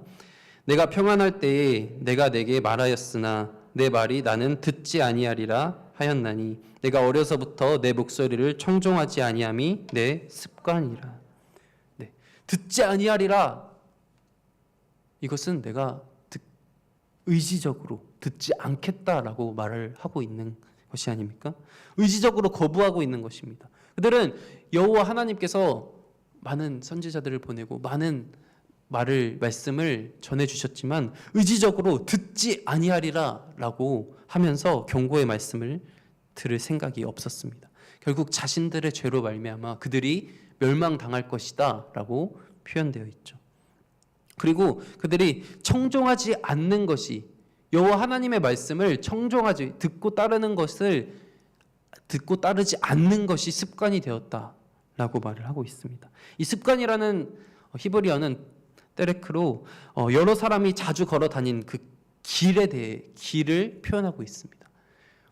내가 평안할 때에 내가 내게 말하였으나 내 말이 나는 듣지 아니하리라 하였나니 내가 어려서부터 내 목소리를 청종하지 아니함이 내 습관이라. 네, 듣지 아니하리라. 이것은 내가 의지적으로 듣지 않겠다라고 말을 하고 있는 것이 아닙니까? 의지적으로 거부하고 있는 것입니다. 그들은 여호와 하나님께서 많은 선지자들을 보내고 많은 말씀을 전해주셨지만 의지적으로 듣지 아니하리라라고 하면서 경고의 말씀을 들을 생각이 없었습니다. 결국 자신들의 죄로 말미암아 그들이 멸망당할 것이다라고 표현되어 있죠. 그리고 그들이 청종하지 않는 것이 여호와 하나님의 말씀을 듣고 따르지 않는 것이 습관이 되었다라고 말을 하고 있습니다. 이 습관이라는 히브리어는 테레크로 여러 사람이 자주 걸어 다닌 그 길에 대해 길을 표현하고 있습니다.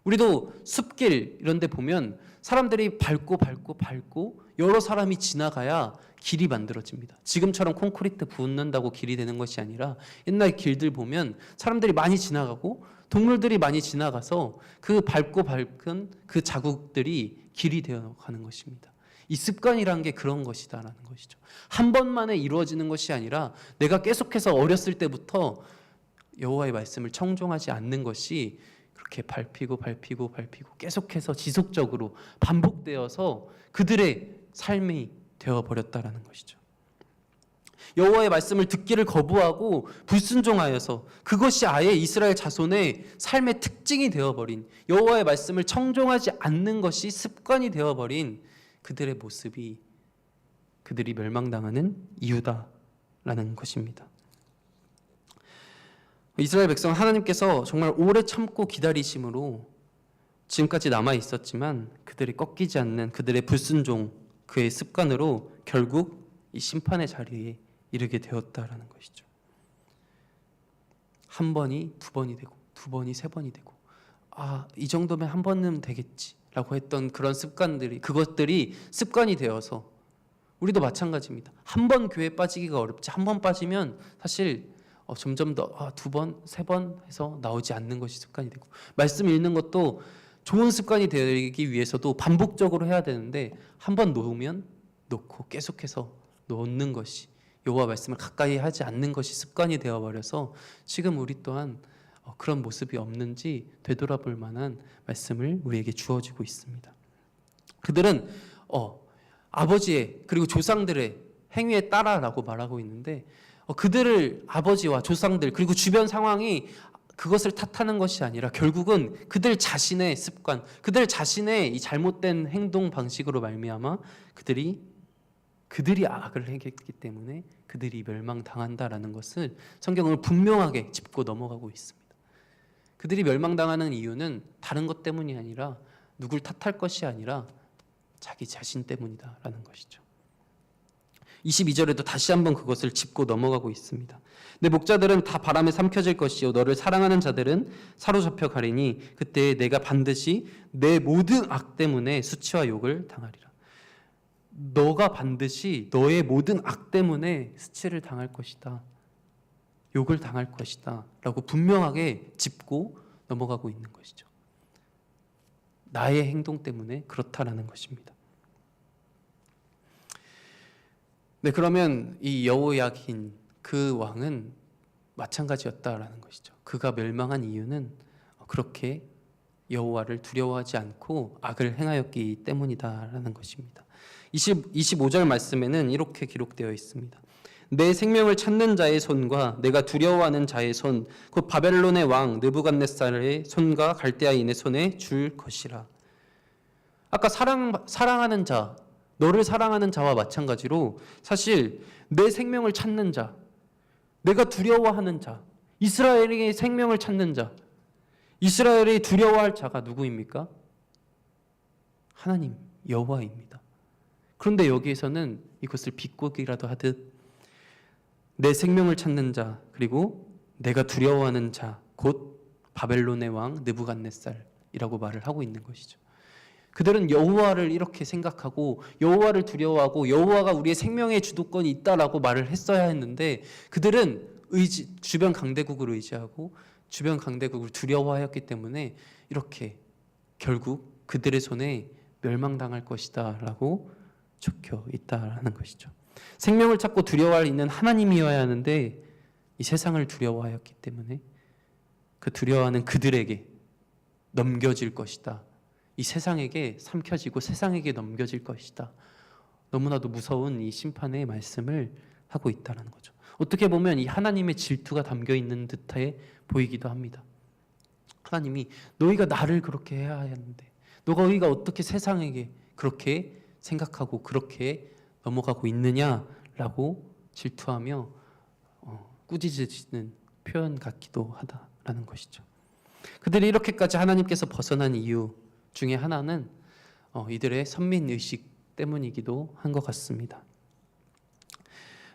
우리도 숲길 이런 데 보면 사람들이 밟고 여러 사람이 지나가야 길이 만들어집니다. 지금처럼 콘크리트 붓는다고 길이 되는 것이 아니라 옛날 길들 보면 사람들이 많이 지나가고 동물들이 많이 지나가서 그 밟은 그 자국들이 길이 되어가는 것입니다. 이 습관이라는 게 그런 것이다라는 것이죠. 한 번만에 이루어지는 것이 아니라 내가 계속해서 어렸을 때부터 여호와의 말씀을 청종하지 않는 것이 그렇게 밟히고 계속해서 지속적으로 반복되어서 그들의 삶이 되어버렸다라는 것이죠. 여호와의 말씀을 듣기를 거부하고 불순종하여서 그것이 아예 이스라엘 자손의 삶의 특징이 되어버린 여호와의 말씀을 청종하지 않는 것이 습관이 되어버린 그들의 모습이 그들이 멸망당하는 이유다라는 것입니다. 이스라엘 백성 하나님께서 정말 오래 참고 기다리심으로 지금까지 남아 있었지만 그들이 꺾이지 않는 그들의 불순종, 그의 습관으로 결국 이 심판의 자리에 이르게 되었다라는 것이죠. 한 번이 두 번이 되고 두 번이 세 번이 되고 이 정도면 한 번은 되겠지라고 했던 그런 습관들이 그것들이 습관이 되어서 우리도 마찬가지입니다. 한 번 교회 빠지기가 어렵지 한 번 빠지면 사실 점점 더 두 번, 세 번 해서 나오지 않는 것이 습관이 되고 말씀 읽는 것도 좋은 습관이 되기 위해서도 반복적으로 해야 되는데 한 번 놓으면 놓고 계속해서 놓는 것이 여호와 말씀을 가까이 하지 않는 것이 습관이 되어버려서 지금 우리 또한 그런 모습이 없는지 되돌아볼 만한 말씀을 우리에게 주어지고 있습니다. 그들은 아버지의 그리고 조상들의 행위에 따라라고 말하고 있는데 그들을 아버지와 조상들 그리고 주변 상황이 그것을 탓하는 것이 아니라 결국은 그들 자신의 습관, 그들 자신의 이 잘못된 행동 방식으로 말미암아 그들이 악을 행했기 때문에 그들이 멸망당한다라는 것을 성경은 분명하게 짚고 넘어가고 있습니다. 그들이 멸망당하는 이유는 다른 것 때문이 아니라 누굴 탓할 것이 아니라 자기 자신 때문이다라는 것이죠. 22절에도 다시 한번 그것을 짚고 넘어가고 있습니다. 내 목자들은 다 바람에 삼켜질 것이요 너를 사랑하는 자들은 사로잡혀 가리니 그때 내가 반드시 내 모든 악 때문에 수치와 욕을 당하리라. 너가 반드시 너의 모든 악 때문에 수치를 당할 것이다. 욕을 당할 것이다 라고 분명하게 짚고 넘어가고 있는 것이죠. 나의 행동 때문에 그렇다라는 것입니다. 네, 그러면 이 여호야긴 그 왕은 마찬가지였다라는 것이죠. 그가 멸망한 이유는 그렇게 여호와를 두려워하지 않고 악을 행하였기 때문이다라는 것입니다. 25절 말씀에는 이렇게 기록되어 있습니다. 내 생명을 찾는 자의 손과 내가 두려워하는 자의 손, 곧 바벨론의 왕 느부갓네살의 손과 갈대아인의 손에 줄 것이라. 아까 사랑하는 자, 너를 사랑하는 자와 마찬가지로 사실 내 생명을 찾는 자, 내가 두려워하는 자, 이스라엘의 생명을 찾는 자, 이스라엘이 두려워할 자가 누구입니까? 하나님, 여호와입니다. 그런데 여기에서는 이것을 비꼬기라도 하듯 내 생명을 찾는 자 그리고 내가 두려워하는 자 곧 바벨론의 왕 느부갓네살이라고 말을 하고 있는 것이죠. 그들은 여호와를 이렇게 생각하고 여호와를 두려워하고 여호와가 우리의 생명의 주도권이 있다라고 말을 했어야 했는데 그들은 주변 강대국을 의지하고 주변 강대국을 두려워하였기 때문에 이렇게 결국 그들의 손에 멸망당할 것이다 라고 적혀 있다라는 것이죠. 생명을 찾고 두려워할 있는 하나님이어야 하는데 이 세상을 두려워하였기 때문에 그 두려워하는 그들에게 넘겨질 것이다. 이 세상에게 삼켜지고 세상에게 넘겨질 것이다. 너무나도 무서운 이 심판의 말씀을 하고 있다는 거죠. 어떻게 보면 이 하나님의 질투가 담겨 있는 듯해 보이기도 합니다. 하나님이 너희가 나를 그렇게 해야 하는데 너희가 어떻게 세상에게 그렇게 생각하고 그렇게 넘어가고 있느냐라고 질투하며 꾸짖으시는 표현 같기도 하다라는 것이죠. 그들이 이렇게까지 하나님께서 벗어난 이유 중에 하나는 이들의 선민의식 때문이기도 한 것 같습니다.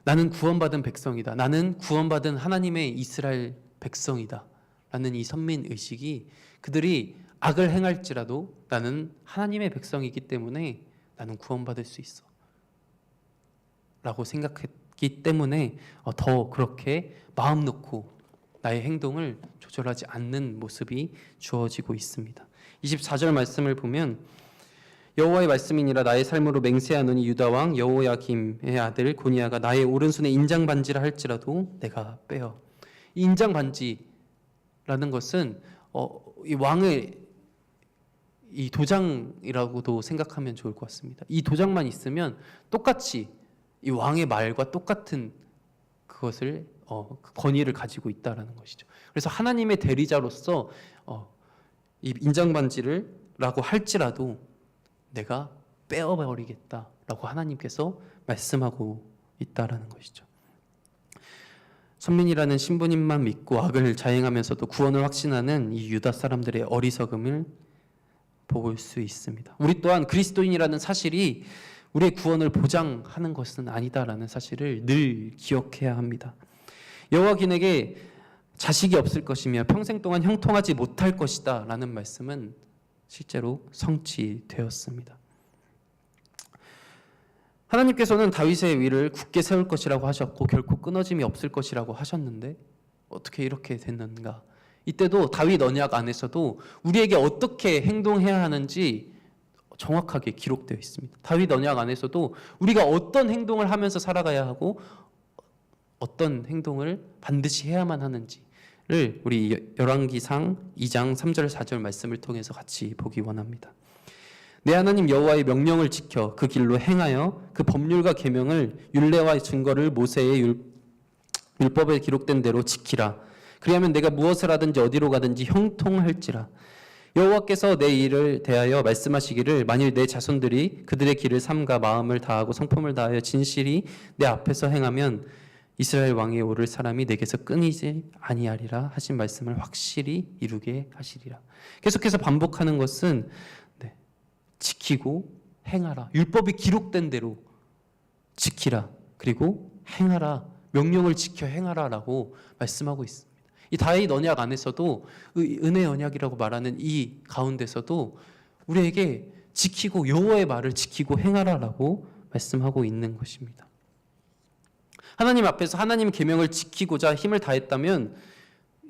나는 구원받은 백성이다. 나는 구원받은 하나님의 이스라엘 백성이다. 라는 이 선민의식이 그들이 악을 행할지라도 나는 하나님의 백성이기 때문에 나는 구원받을 수 있어. 라고 생각했기 때문에 더 그렇게 마음 놓고 나의 행동을 조절하지 않는 모습이 주어지고 있습니다. 24절 말씀을 보면 여호와의 말씀이니라 나의 삶으로 맹세하노니 유다 왕 여호야김의 아들 고니야가 나의 오른손에 인장 반지라 할지라도 내가 빼어. 이 인장 반지라는 것은 이 왕의 이 도장이라고도 생각하면 좋을 것 같습니다. 이 도장만 있으면 똑같이 이 왕의 말과 똑같은 그것을 권위를 가지고 있다라는 것이죠. 그래서 하나님의 대리자로서 이 인장 반지를 라고 할지라도 내가 빼어버리겠다라고 하나님께서 말씀하고 있다라는 것이죠. 선민이라는 신부님만 믿고 악을 자행하면서도 구원을 확신하는 이 유다 사람들의 어리석음을 볼 수 있습니다. 우리 또한 그리스도인이라는 사실이 우리의 구원을 보장하는 것은 아니다라는 사실을 늘 기억해야 합니다. 여호와긴에게 자식이 없을 것이며 평생 동안 형통하지 못할 것이다 라는 말씀은 실제로 성취되었습니다. 하나님께서는 다윗의 위를 굳게 세울 것이라고 하셨고 결코 끊어짐이 없을 것이라고 하셨는데 어떻게 이렇게 됐는가? 이때도 다윗 언약 안에서도 우리에게 어떻게 행동해야 하는지 정확하게 기록되어 있습니다. 다윗 언약 안에서도 우리가 어떤 행동을 하면서 살아가야 하고 어떤 행동을 반드시 해야만 하는지를 우리 열왕기상 2장 3절 4절 말씀을 통해서 같이 보기 원합니다. 내 하나님 여호와의 명령을 지켜 그 길로 행하여 그 법률과 계명을 율례와 증거를 모세의 율법에 기록된 대로 지키라. 그리하면 내가 무엇을 하든지 어디로 가든지 형통할지라. 여호와께서 내 일을 대하여 말씀하시기를 만일 내 자손들이 그들의 길을 삼가 마음을 다하고 성품을 다하여 진실이 내 앞에서 행하면 이스라엘 왕에 오를 사람이 내게서 끊이지 아니하리라 하신 말씀을 확실히 이루게 하시리라. 계속해서 반복하는 것은 지키고 행하라. 율법이 기록된 대로 지키라. 그리고 행하라. 명령을 지켜 행하라라고 말씀하고 있습니다. 이 다윗 언약 안에서도 은혜 언약이라고 말하는 이 가운데서도 우리에게 지키고 여호와의 말을 지키고 행하라라고 말씀하고 있는 것입니다. 하나님 앞에서 하나님의 계명을 지키고자 힘을 다했다면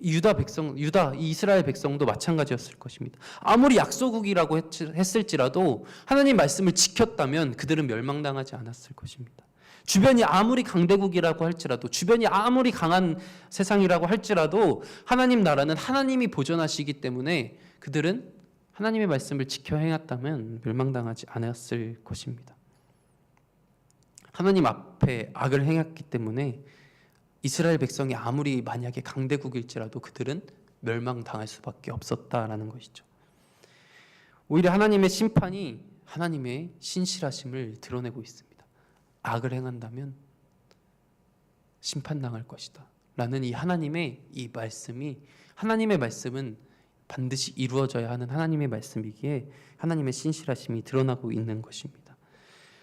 유다 이스라엘 백성도 마찬가지였을 것입니다. 아무리 약소국이라고 했을지라도 하나님 말씀을 지켰다면 그들은 멸망당하지 않았을 것입니다. 주변이 아무리 강대국이라고 할지라도 주변이 아무리 강한 세상이라고 할지라도 하나님 나라는 하나님이 보존하시기 때문에 그들은 하나님의 말씀을 지켜 행했다면 멸망당하지 않았을 것입니다. 하나님 앞에 악을 행했기 때문에 이스라엘 백성이 아무리 만약에 강대국일지라도 그들은 멸망당할 수밖에 없었다라는 것이죠. 오히려 하나님의 심판이 하나님의 신실하심을 드러내고 있습니다. 악을 행한다면 심판당할 것이다 라는 이 하나님의 이 말씀이 하나님의 말씀은 반드시 이루어져야 하는 하나님의 말씀이기에 하나님의 신실하심이 드러나고 있는 것입니다.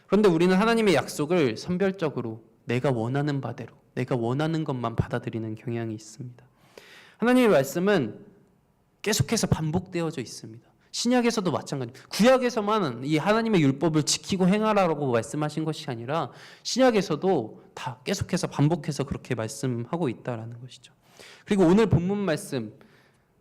그런데 우리는 하나님의 약속을 선별적으로 내가 원하는 바대로 내가 원하는 것만 받아들이는 경향이 있습니다. 하나님의 말씀은 계속해서 반복되어져 있습니다. 신약에서도 마찬가지입니다. 구약에서만 이 하나님의 율법을 지키고 행하라고 말씀하신 것이 아니라 신약에서도 다 계속해서 반복해서 그렇게 말씀하고 있다라는 것이죠. 그리고 오늘 본문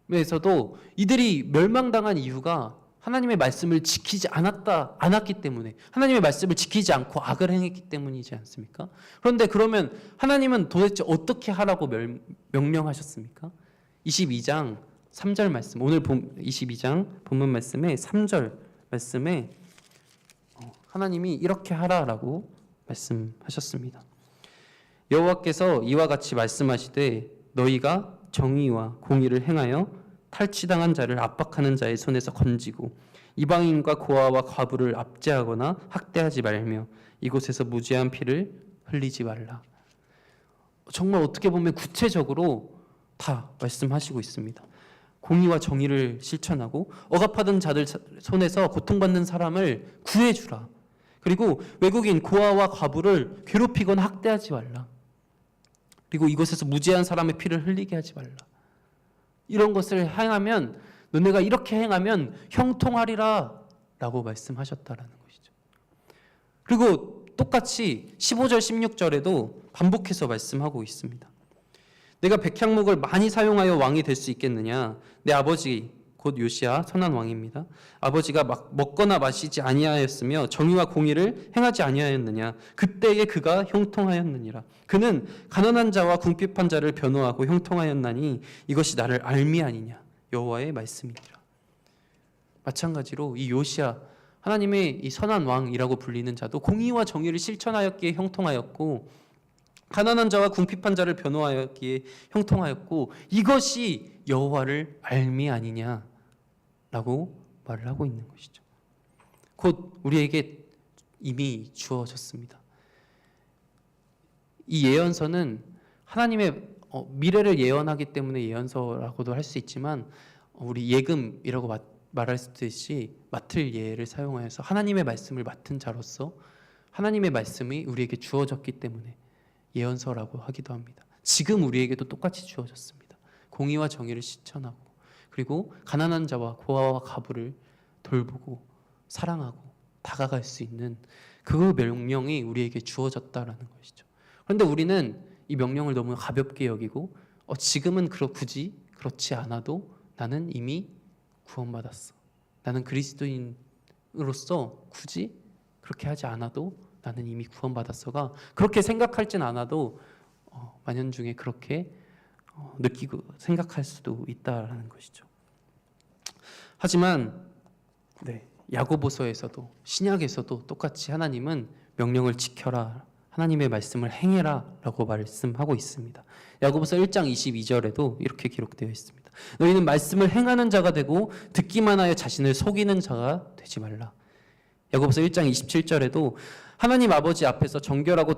말씀에서도 이들이 멸망당한 이유가 하나님의 말씀을 지키지 않았기 때문에 하나님의 말씀을 지키지 않고 악을 행했기 때문이지 않습니까? 그런데 그러면 하나님은 도대체 어떻게 하라고 명령하셨습니까? 22장 3절 말씀, 오늘 22장 본문 말씀에 3절 말씀에 하나님이 이렇게 하라라고 말씀하셨습니다. 여호와께서 이와 같이 말씀하시되 너희가 정의와 공의를 행하여 탈취당한 자를 압박하는 자의 손에서 건지고 이방인과 고아와 과부를 압제하거나 학대하지 말며 이곳에서 무죄한 피를 흘리지 말라. 정말 어떻게 보면 구체적으로 다 말씀하시고 있습니다. 공의와 정의를 실천하고 억압하던 자들 손에서 고통받는 사람을 구해주라. 그리고 외국인 고아와 과부를 괴롭히거나 학대하지 말라. 그리고 이곳에서 무죄한 사람의 피를 흘리게 하지 말라. 이런 것을 행하면 너네가 이렇게 행하면 형통하리라 라고 말씀하셨다라는 것이죠. 그리고 똑같이 15절 16절에도 반복해서 말씀하고 있습니다. 내가 백향목을 많이 사용하여 왕이 될 수 있겠느냐? 내 아버지 곧 요시야 선한 왕입니다. 아버지가 먹거나 마시지 아니하였으며 정의와 공의를 행하지 아니하였느냐? 그때에 그가 형통하였느니라. 그는 가난한 자와 궁핍한 자를 변호하고 형통하였나니 이것이 나를 알미 아니냐? 여호와의 말씀이니라. 마찬가지로 이 요시야 하나님의 이 선한 왕이라고 불리는 자도 공의와 정의를 실천하였기에 형통하였고 가난한 자와 궁핍한 자를 변호하였기에 형통하였고 이것이 여호와를 알미 아니냐라고 말을 하고 있는 것이죠. 곧 우리에게 이미 주어졌습니다. 이 예언서는 하나님의 미래를 예언하기 때문에 예언서라고도 할 수 있지만 우리 예금이라고 말할 수도 있지 맡을 예를 사용하여서 하나님의 말씀을 맡은 자로서 하나님의 말씀이 우리에게 주어졌기 때문에 예언서라고 하기도 합니다. 지금 우리에게도 똑같이 주어졌습니다. 공의와 정의를 실천하고 그리고 가난한 자와 고아와 과부를 돌보고 사랑하고 다가갈 수 있는 그 명령이 우리에게 주어졌다라는 것이죠. 그런데 우리는 이 명령을 너무 가볍게 여기고 지금은 굳이 그렇지 않아도 나는 이미 구원받았어. 나는 그리스도인으로서 굳이 그렇게 하지 않아도 나는 이미 구원받았어가 그렇게 생각할진 않아도 만연중에 그렇게 느끼고 생각할 수도 있다라는 것이죠. 하지만 야고보서에서도 신약에서도 똑같이 하나님은 명령을 지켜라, 하나님의 말씀을 행해라 라고 말씀하고 있습니다. 야고보서 1장 22절에도 이렇게 기록되어 있습니다. 너희는 말씀을 행하는 자가 되고 듣기만 하여 자신을 속이는 자가 되지 말라. 야고보서 1장 27절에도 하나님 아버지 앞에서 정결하고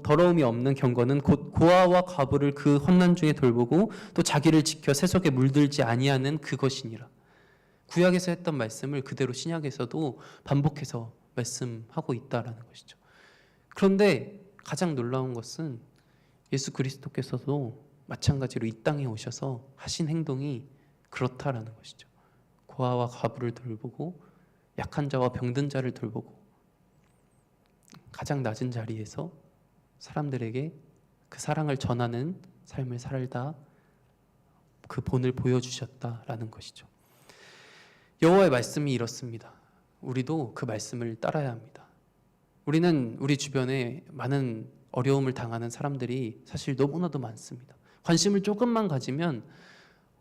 더러움이 없는 경건은 곧 고아와 과부를 그 환난 중에 돌보고 또 자기를 지켜 세속에 물들지 아니하는 그것이니라. 구약에서 했던 말씀을 그대로 신약에서도 반복해서 말씀하고 있다라는 것이죠. 그런데 가장 놀라운 것은 예수 그리스도께서도 마찬가지로 이 땅에 오셔서 하신 행동이 그렇다라는 것이죠. 고아와 과부를 돌보고 약한 자와 병든 자를 돌보고 가장 낮은 자리에서 사람들에게 그 사랑을 전하는 삶을 살다 그 본을 보여주셨다라는 것이죠. 여호와의 말씀이 이렇습니다. 우리도 그 말씀을 따라야 합니다. 우리는 우리 주변에 많은 어려움을 당하는 사람들이 사실 너무나도 많습니다. 관심을 조금만 가지면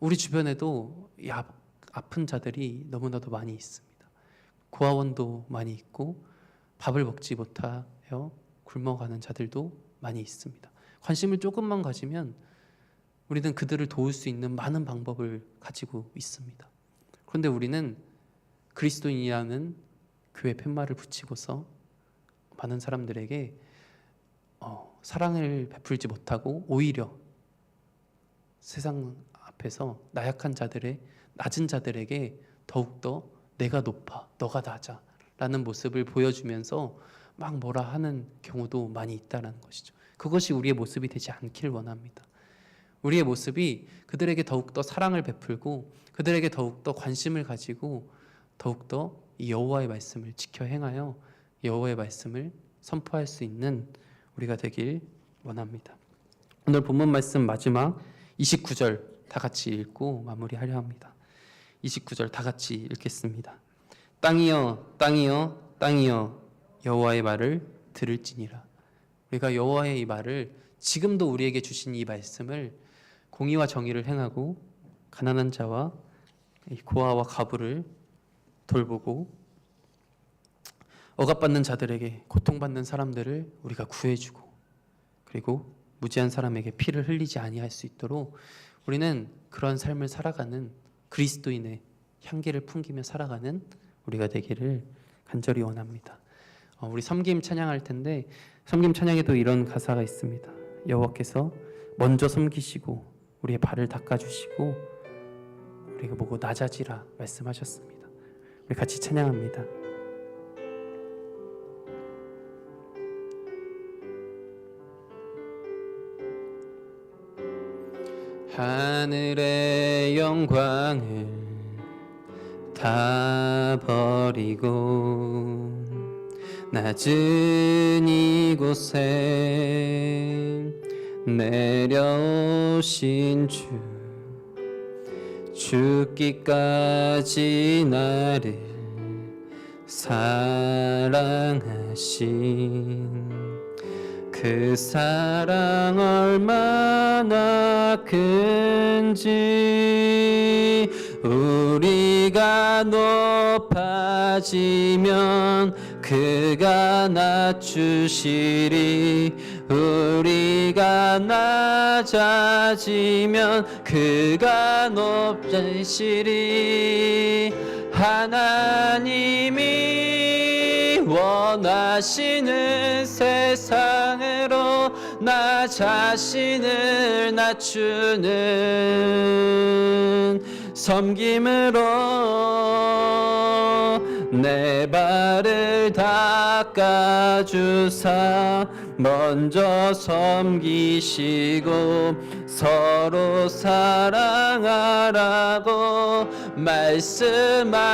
우리 주변에도 이 아픈 자들이 너무나도 많이 있습니다. 고아원도 많이 있고 밥을 먹지 못하여 굶어가는 자들도 많이 있습니다. 관심을 조금만 가지면 우리는 그들을 도울 수 있는 많은 방법을 가지고 있습니다. 그런데 우리는 그리스도인이라는 교회 팻말을 붙이고서 많은 사람들에게 사랑을 베풀지 못하고 오히려 세상 앞에서 나약한 자들의 낮은 자들에게 더욱더 내가 높아 너가 낮아 라는 모습을 보여주면서 막 뭐라 하는 경우도 많이 있다는 것이죠. 그것이 우리의 모습이 되지 않길 원합니다. 우리의 모습이 그들에게 더욱더 사랑을 베풀고 그들에게 더욱더 관심을 가지고 더욱더 이 여호와의 말씀을 지켜 행하여 여호와의 말씀을 선포할 수 있는 우리가 되길 원합니다. 오늘 본문 말씀 마지막 29절 다 같이 읽고 마무리하려 합니다. 29절 다 같이 읽겠습니다. 땅이여 땅이여 땅이여 여호와의 말을 들을지니라. 우리가 여호와의 이 말을 지금도 우리에게 주신 이 말씀을 공의와 정의를 행하고 가난한 자와 고아와 과부를 돌보고 억압받는 자들에게 고통받는 사람들을 우리가 구해주고 그리고 무지한 사람에게 피를 흘리지 아니할 수 있도록 우리는 그런 삶을 살아가는 그리스도인의 향기를 풍기며 살아가는 우리가 되기를 간절히 원합니다. 우리 섬김 찬양할 텐데 섬김 찬양에도 이런 가사가 있습니다. 여호와께서 먼저 섬기시고 우리의 발을 닦아주시고 우리가 보고 낮아지라 말씀하셨습니다. 우리 같이 찬양합니다. 하늘의 영광을 다 버리고 낮은 이곳에 내려오신 주 죽기까지 나를 사랑하신 그 사랑 얼마나 큰지 우리가 높아지면 그가 낮추시리 우리가 낮아지면 그가 높이시리 하나님이 원하시는 세상으로 나 자신을 낮추는 섬김으로 내 발을 닦아주사 먼저 섬기시고 서로 사랑하라고 말씀하시었네.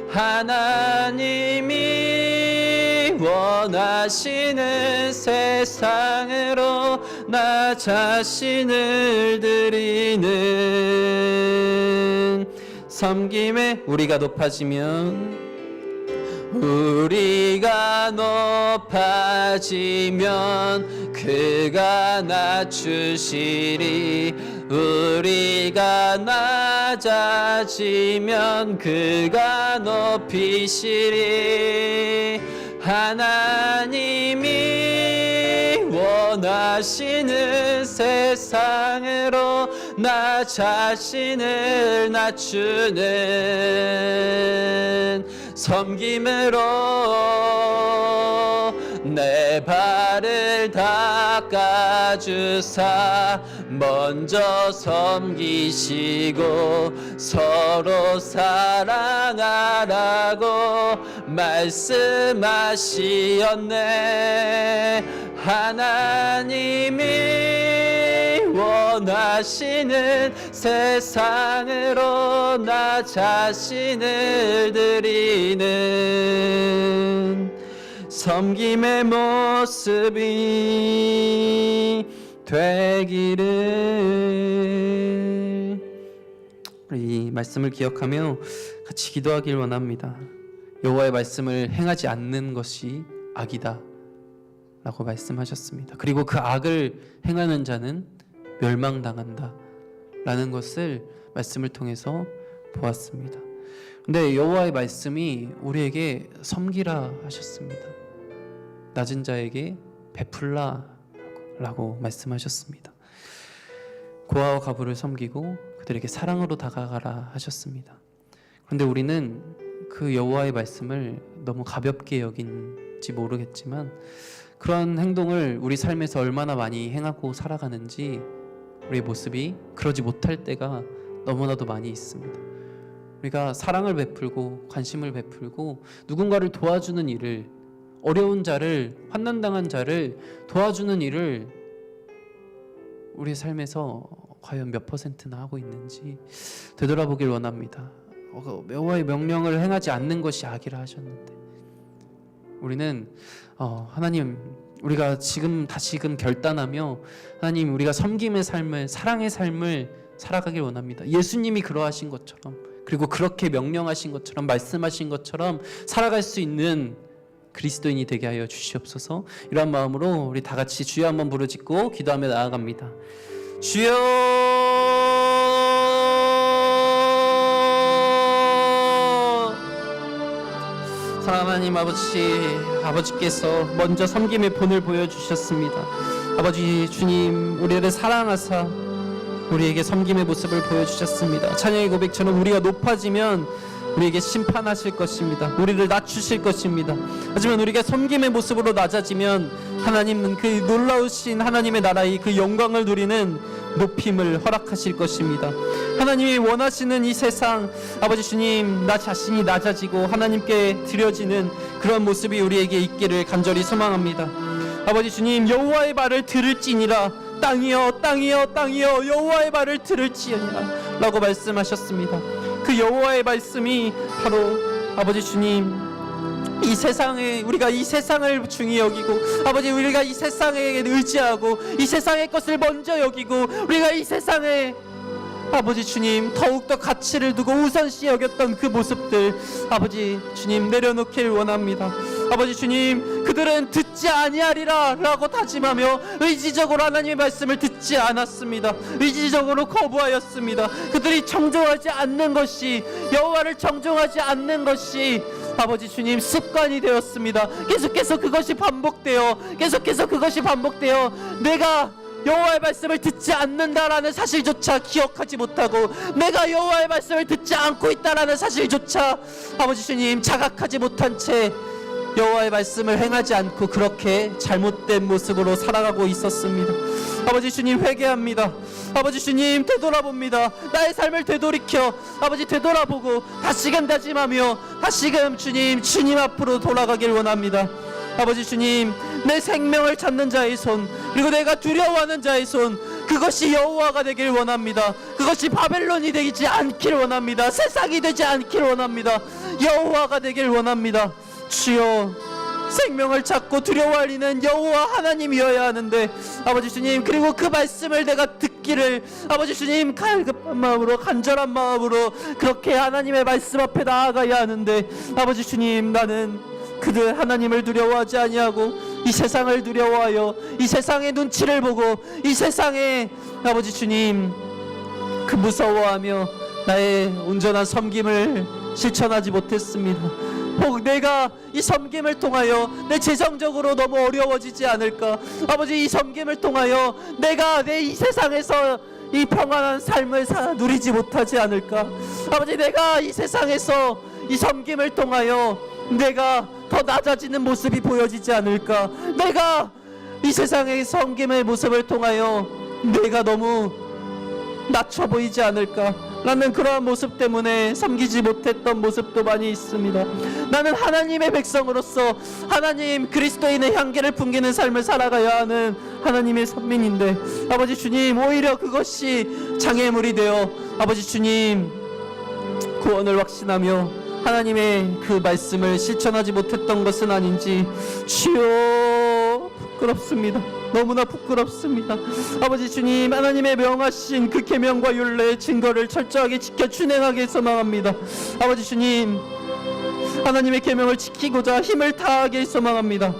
하나님이 원하시는 세상으로 나 자신을 드리는 섬김에 우리가 높아지면 그가 낮추시리. 우리가 낮아지면 그가 높이시리. 하나님이 원하시는 세상으로 나 자신을 낮추는 섬김으로 내 발을 닦아주사 먼저 섬기시고 서로 사랑하라고 말씀하시었네. 하나님이 원하시는 세상으로 나 자신을 드리는 섬김의 모습이 되기를. 이 말씀을 기억하며 같이 기도하길 원합니다. 여호와의 말씀을 행하지 않는 것이 악이다 라고 말씀하셨습니다. 그리고 그 악을 행하는 자는 멸망당한다 라는 것을 말씀을 통해서 보았습니다. 근데 여호와의 말씀이 우리에게 섬기라 하셨습니다. 낮은 자에게 베풀라 라고 말씀하셨습니다. 고아와 과부를 섬기고 그들에게 사랑으로 다가가라 하셨습니다. 그런데 우리는 그 여호와의 말씀을 너무 가볍게 여긴지 모르겠지만 그런 행동을 우리 삶에서 얼마나 많이 행하고 살아가는지 우리의 모습이 그러지 못할 때가 너무나도 많이 있습니다. 우리가 사랑을 베풀고 관심을 베풀고 누군가를 도와주는 일을, 어려운 자를, 환난당한 자를 도와주는 일을 우리의 삶에서 과연 몇 %나 하고 있는지 되돌아보길 원합니다. 여호와의 명령을 행하지 않는 것이 악이라 하셨는데 우리는 하나님, 우리가 다시금 결단하며 하나님, 우리가 섬김의 삶을, 사랑의 삶을 살아가길 원합니다. 예수님이 그러하신 것처럼, 그리고 그렇게 명령하신 것처럼, 말씀하신 것처럼 살아갈 수 있는 그리스도인이 되게 하여 주시옵소서. 이러한 마음으로 우리 다 같이 주여 한번 부르짖고 기도하며 나아갑니다. 주여, 사랑하는 하나님 아버지께서 먼저 섬김의 본을 보여주셨습니다. 아버지 주님, 우리를 사랑하사 우리에게 섬김의 모습을 보여주셨습니다. 찬양의 고백처럼 우리가 높아지면 우리에게 심판하실 것입니다. 우리를 낮추실 것입니다. 하지만 우리가 섬김의 모습으로 낮아지면 하나님은 그 놀라우신 하나님의 나라의 그 영광을 누리는 높임을 허락하실 것입니다. 하나님이 원하시는 이 세상, 아버지 주님, 나 자신이 낮아지고 하나님께 드려지는 그런 모습이 우리에게 있기를 간절히 소망합니다. 아버지 주님, 여호와의 말을 들을지니라, 땅이여 땅이여 땅이여 여호와의 말을 들을지니라 라고 말씀하셨습니다. 그 여호와의 말씀이 바로 아버지 주님, 이 세상에, 우리가 이 세상을 중히 여기고, 아버지 우리가 이 세상에 의지하고 이 세상의 것을 먼저 여기고, 우리가 이 세상에 아버지 주님 더욱더 가치를 두고 우선시 여겼던 그 모습들, 아버지 주님 내려놓길 원합니다. 아버지 주님, 그들은 듣지 아니하리라 라고 다짐하며 의지적으로 하나님의 말씀을 듣지 않았습니다. 의지적으로 거부하였습니다. 그들이 정종하지 않는 것이, 여호와를 정종하지 않는 것이 아버지 주님 습관이 되었습니다. 계속해서 그것이 반복되어 내가 여호와의 말씀을 듣지 않는다라는 사실조차 기억하지 못하고, 내가 여호와의 말씀을 듣지 않고 있다라는 사실조차 아버지 주님 자각하지 못한 채 여호와의 말씀을 행하지 않고 그렇게 잘못된 모습으로 살아가고 있었습니다. 아버지 주님, 회개합니다. 아버지 주님, 되돌아봅니다. 나의 삶을 되돌이켜 아버지 되돌아보고 다시금 다짐하며 다시금 주님 앞으로 돌아가길 원합니다. 아버지 주님, 내 생명을 찾는 자의 손, 그리고 내가 두려워하는 자의 손, 그것이 여호와가 되길 원합니다. 그것이 바벨론이 되지 않길 원합니다. 세상이 되지 않길 원합니다. 여호와가 되길 원합니다. 주여, 생명을 찾고 두려워할 이는 여호와 하나님이어야 하는데 아버지 주님, 그리고 그 말씀을 내가 듣기를 아버지 주님 갈급한 마음으로, 간절한 마음으로 그렇게 하나님의 말씀 앞에 나아가야 하는데 아버지 주님, 나는 그들 하나님을 두려워하지 아니하고 이 세상을 두려워하여 이 세상의 눈치를 보고 이 세상에 아버지 주님 그 무서워하며 나의 온전한 섬김을 실천하지 못했습니다. 혹 내가 이 섬김을 통하여 내 재정적으로 너무 어려워지지 않을까? 아버지, 이 섬김을 통하여 내가 내 이 세상에서 이 평안한 삶을 누리지 못하지 않을까? 아버지, 내가 이 세상에서 이 섬김을 통하여 내가 더 낮아지는 모습이 보여지지 않을까? 내가 이 세상의 섬김의 모습을 통하여 내가 너무 낮춰 보이지 않을까? 라는 그러한 모습 때문에 섬기지 못했던 모습도 많이 있습니다. 나는 하나님의 백성으로서 하나님 그리스도인의 향기를 풍기는 삶을 살아가야 하는 하나님의 선민인데 아버지 주님, 오히려 그것이 장애물이 되어 아버지 주님 구원을 확신하며 하나님의 그 말씀을 실천하지 못했던 것은 아닌지 주여, 부끄럽습니다. 너무나 부끄럽습니다. 아버지 주님, 하나님의 명하신 그 계명과 율례의 증거를 철저하게 지켜 준행하게 소망합니다. 아버지 주님, 하나님의 계명을 지키고자 힘을 다하게 소망합니다.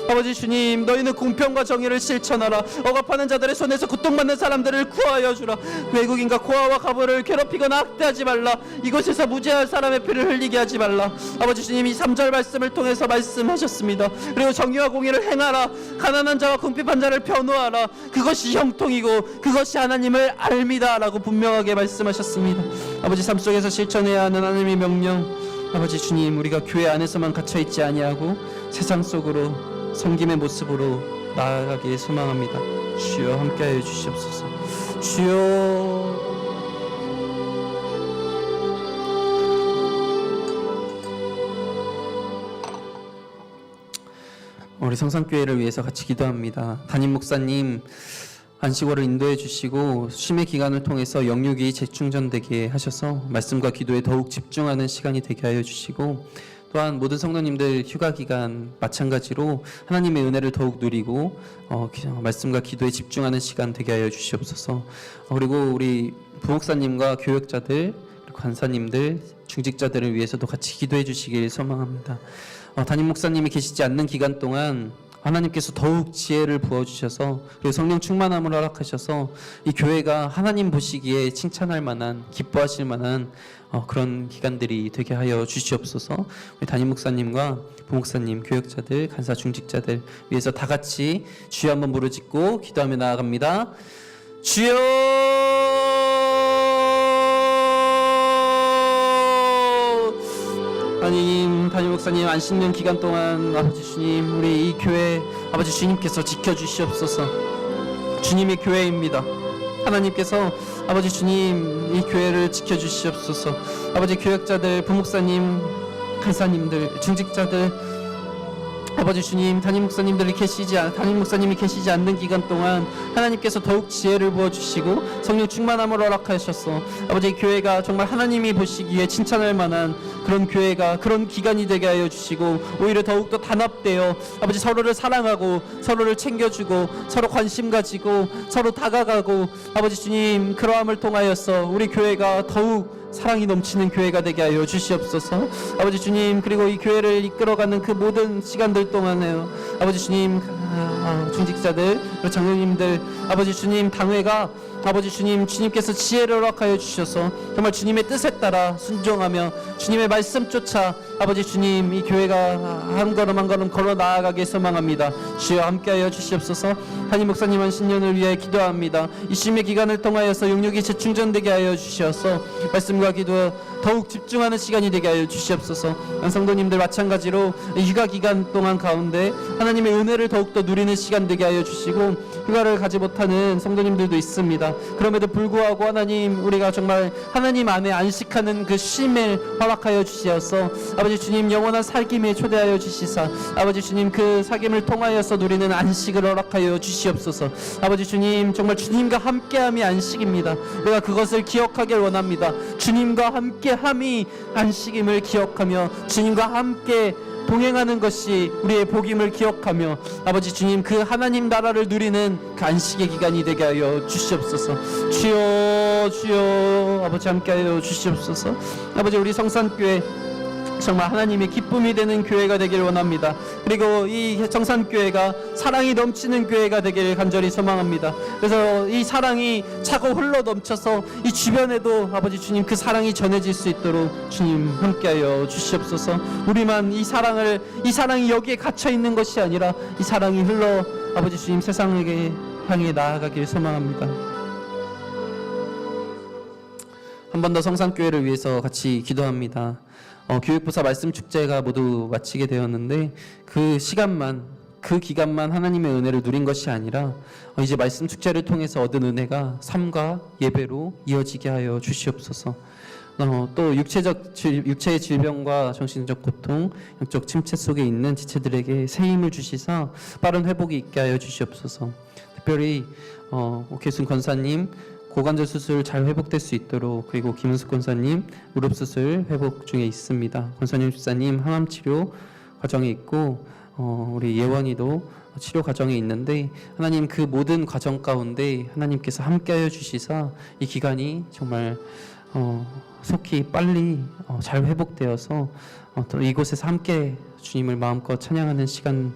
아버지 주님, 너희는 공평과 정의를 실천하라. 억압하는 자들의 손에서 고통받는 사람들을 구하여 주라. 외국인과 고아와 가부를 괴롭히거나 학대하지 말라. 이곳에서 무죄한 사람의 피를 흘리게 하지 말라. 아버지 주님, 이 3절 말씀을 통해서 말씀하셨습니다. 그리고 정의와 공의를 행하라. 가난한 자와 궁핍한 자를 변호하라. 그것이 형통이고 그것이 하나님을 알미다 라고 분명하게 말씀하셨습니다. 아버지, 삶 속에서 실천해야 하는 하나님의 명령, 아버지 주님, 우리가 교회 안에서만 갇혀있지 아니하고 세상 속으로 섬김의 모습으로 나아가길 소망합니다. 주여, 함께하여 주시옵소서. 주여, 우리 성산교회를 위해서 같이 기도합니다. 담임 목사님 안식월을 인도해 주시고 쉼의 기간을 통해서 영육이 재충전되게 하셔서 말씀과 기도에 더욱 집중하는 시간이 되게 하여 주시고, 또한 모든 성도님들 휴가 기간 마찬가지로 하나님의 은혜를 더욱 누리고 말씀과 기도에 집중하는 시간 되게 하여 주시옵소서. 그리고 우리 부목사님과 교역자들, 관사님들, 중직자들을 위해서도 같이 기도해 주시길 소망합니다. 담임 목사님이 계시지 않는 기간 동안 하나님께서 더욱 지혜를 부어주셔서, 그리고 성령 충만함을 허락하셔서 이 교회가 하나님 보시기에 칭찬할 만한, 기뻐하실 만한 그런 기간들이 되게 하여 주시옵소서. 우리 담임 목사님과 부목사님, 교역자들, 간사, 중직자들 위해서 다 같이 주여 한번 부르짖고 기도하며 나아갑니다. 주여, 담임 목사님 안식년 기간 동안 아버지 주님, 우리 이 교회 아버지 주님께서 지켜주시옵소서. 주님의 교회입니다. 하나님께서 아버지 주님 이 교회를 지켜주시옵소서. 아버지 교역자들, 부목사님, 간사님들, 중직자들, 아버지 주님, 담임 목사님이 계시지 않는 기간 동안 하나님께서 더욱 지혜를 부어주시고 성령 충만함을 허락하셔서 아버지 교회가 정말 하나님이 보시기에 칭찬할 만한 그런 교회가, 그런 기간이 되게 하여 주시고, 오히려 더욱더 단합되어 아버지 서로를 사랑하고 서로를 챙겨주고 서로 관심 가지고 서로 다가가고 아버지 주님 그러함을 통하여서 우리 교회가 더욱 사랑이 넘치는 교회가 되게 하여 주시옵소서. 아버지 주님, 그리고 이 교회를 이끌어가는 그 모든 시간들 동안에요 아버지 주님, 중직자들, 장로님들, 아버지 주님 당회가 아버지 주님, 주님께서 지혜를 허락하여 주셔서 정말 주님의 뜻에 따라 순종하며 주님의 말씀 쫓아 아버지 주님 이 교회가 한 걸음 한 걸음 걸어 나아가게 소망합니다. 주여 함께하여 주시옵소서. 담임 목사님 안식년을 위해 기도합니다. 이 쉼의 기간을 통하여서 영육이 재충전되게 하여 주셔서 말씀과 기도 더욱 집중하는 시간이 되게 하여 주시옵소서. 성도님들 마찬가지로 휴가 기간 동안 가운데 하나님의 은혜를 더욱더 누리는 시간 되게 하여 주시고, 휴가를 가지 못하는 성도님들도 있습니다. 그럼에도 불구하고 하나님, 우리가 정말 하나님 안에 안식하는 그 쉼을 허락하여 주시어서 아버지 주님 영원한 살김에 초대하여 주시사 아버지 주님 그 살김을 통하여서 누리는 안식을 허락하여 주시옵소서. 아버지 주님, 정말 주님과 함께함이 안식입니다. 우리가 그것을 기억하길 원합니다. 주님과 함께함이 안식임을 기억하며 주님과 함께 동행하는 것이 우리의 복임을 기억하며 아버지 주님 그 하나님 나라를 누리는 그 안식의 기간이 되게 하여 주시옵소서. 주여 주여 아버지 함께하여 주시옵소서. 아버지 우리 성산교회 정말 하나님의 기쁨이 되는 교회가 되길 원합니다. 그리고 이 정산교회가 사랑이 넘치는 교회가 되길 간절히 소망합니다. 그래서 이 사랑이 차고 흘러 넘쳐서 이 주변에도 아버지 주님 그 사랑이 전해질 수 있도록 주님 함께하여 주시옵소서. 우리만 이 사랑이 여기에 갇혀 있는 것이 아니라 이 사랑이 흘러 아버지 주님 세상에게 향해 나아가길 소망합니다. 한 번 더 성산교회를 위해서 같이 기도합니다. 교육부사 말씀 축제가 모두 마치게 되었는데 그 시간만, 그 기간만 하나님의 은혜를 누린 것이 아니라 이제 말씀 축제를 통해서 얻은 은혜가 삶과 예배로 이어지게 하여 주시옵소서. 또 육체의 질병과 정신적 고통, 영적 침체 속에 있는 지체들에게 새 힘을 주시사 빠른 회복이 있게 하여 주시옵소서. 특별히 오케순 권사님 고관절 수술 잘 회복될 수 있도록, 그리고 김은숙 권사님 무릎 수술 회복 중에 있습니다. 권사님 집사님 항암 치료 과정에 있고 우리 예원이도 치료 과정에 있는데 하나님 그 모든 과정 가운데 하나님께서 함께하여 주시사 이 기간이 정말 속히 빨리 잘 회복되어서 또 이곳에서 함께 주님을 마음껏 찬양하는 시간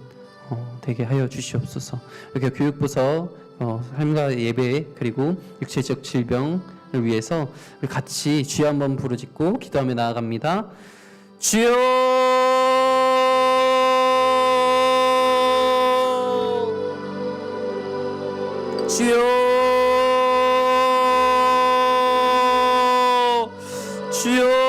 되게 하여 주시옵소서. 이렇게 교육부서 삶과 예배 그리고 육체적 질병을 위해서 같이 주여 한번 부르짖고 기도하며 나아갑니다. 주여 주여 주여.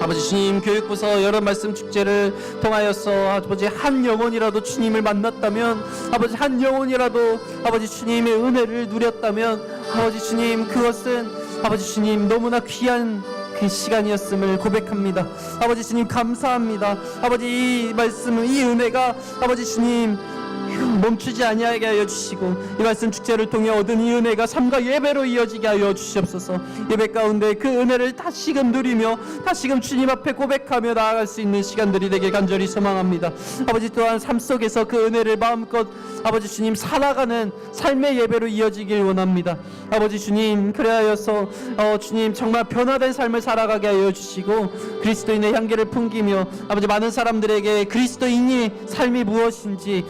아버지 주님, 교육부서 여러 말씀 축제를 통하여서 아버지 한 영혼이라도 주님을 만났다면, 아버지 한 영혼이라도 아버지 주님의 은혜를 누렸다면, 아버지 주님 그것은 아버지 주님 너무나 귀한 그 시간이었음을 고백합니다. 아버지 주님 감사합니다. 아버지 이 말씀은, 이 은혜가 아버지 주님 멈추지 아니하게 하여 주시고 이 말씀 축제를 통해 얻은 이 은혜가 삶과 예배로 이어지게 하여 주시옵소서. 예배 가운데 그 은혜를 다시금 누리며 다시금 주님 앞에 고백하며 나아갈 수 있는 시간들이 되길 간절히 소망합니다. 아버지 또한 삶 속에서 그 은혜를 마음껏 아버지 주님 살아가는 삶의 예배로 이어지길 원합니다. 아버지 주님 그래하여서 주님 정말 변화된 삶을 살아가게 하여 주시고 그리스도인의 향기를 풍기며 아버지 많은 사람들에게 그리스도인의 삶이 무엇인지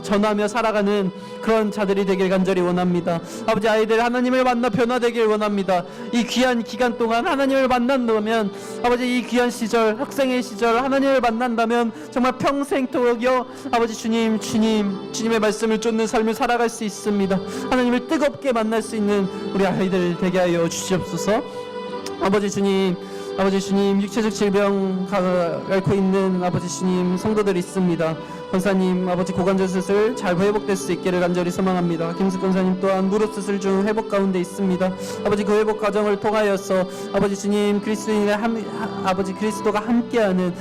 전하며 살아가는 그런 자들이 되길 간절히 원합니다. 아버지 아이들 하나님을 만나 변화되길 원합니다. 이 귀한 기간 동안 하나님을 만난다면, 아버지 이 귀한 시절, 학생의 시절 하나님을 만난다면 정말 평생토록여 아버지 주님의 말씀을 쫓는 삶을 살아갈 수 있습니다. 하나님을 뜨겁게 만날 수 있는 우리 아이들 되게 하여 주시옵소서. 아버지 주님 육체적 질병 앓고 있는 아버지 주님 성도들 있습니다. 권사님 아버지 고관절 수술 잘 회복될 수 있기를 간절히 소망합니다. 김숙 권사님 또한 무릎 수술 중 회복 가운데 있습니다. 아버지 그 회복 과정을 통하여서 아버지 주님 아버지 그리스도가 함께하는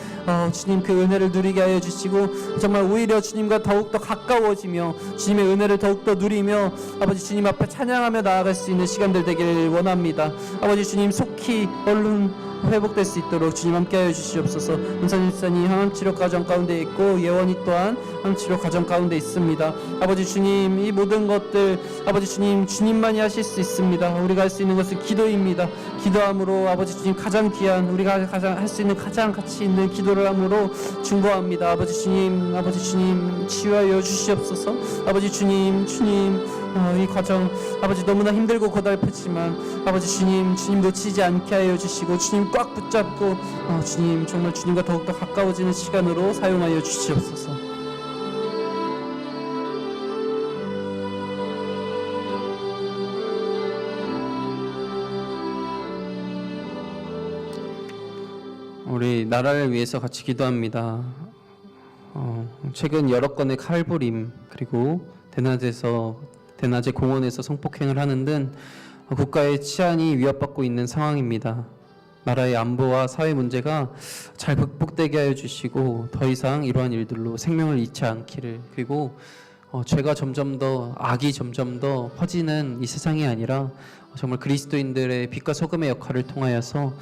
주님 그 은혜를 누리게 하여 주시고 정말 오히려 주님과 더욱더 가까워지며 주님의 은혜를 더욱더 누리며 아버지 주님 앞에 찬양하며 나아갈 수 있는 시간들 되길 원합니다. 아버지 주님 속히 얼른 회복될 수 있도록 주님 함께하여 주시옵소서. 은사님 집사님 항암치료 과정 가운데 있고 예원이 또한 항암치료 과정 가운데 있습니다. 아버지 주님 이 모든 것들 아버지 주님만이 하실 수 있습니다. 우리가 할 수 있는 것은 기도입니다. 기도함으로 아버지 주님 가장 귀한 우리가 가장 할 수 있는 가장 가치 있는 기도를 함으로 중보합니다. 아버지 주님 치유하여 주시옵소서. 아버지 주님 이 과정 아버지 너무나 힘들고 고달프지만 아버지 주님 놓치지 않게 하여 주시고 주님 꽉 붙잡고 주님 정말 주님과 더욱더 가까워지는 시간으로 사용하여 주시옵소서. 우리 나라를 위해서 같이 기도합니다. 최근 여러 건의 칼부림 그리고 대낮에 공원에서 성폭행을 하는 등 국가의 치안이 위협받고 있는 상황입니다. 나라의 안보와 사회 문제가 잘 극복되게 하여 주시고 더 이상 이러한 일들로 생명을 잃지 않기를, 그리고 죄가 점점 더, 악이 점점 더 퍼지는 이 세상이 아니라 정말 그리스도인들의 빛과 소금의 역할을 통하여서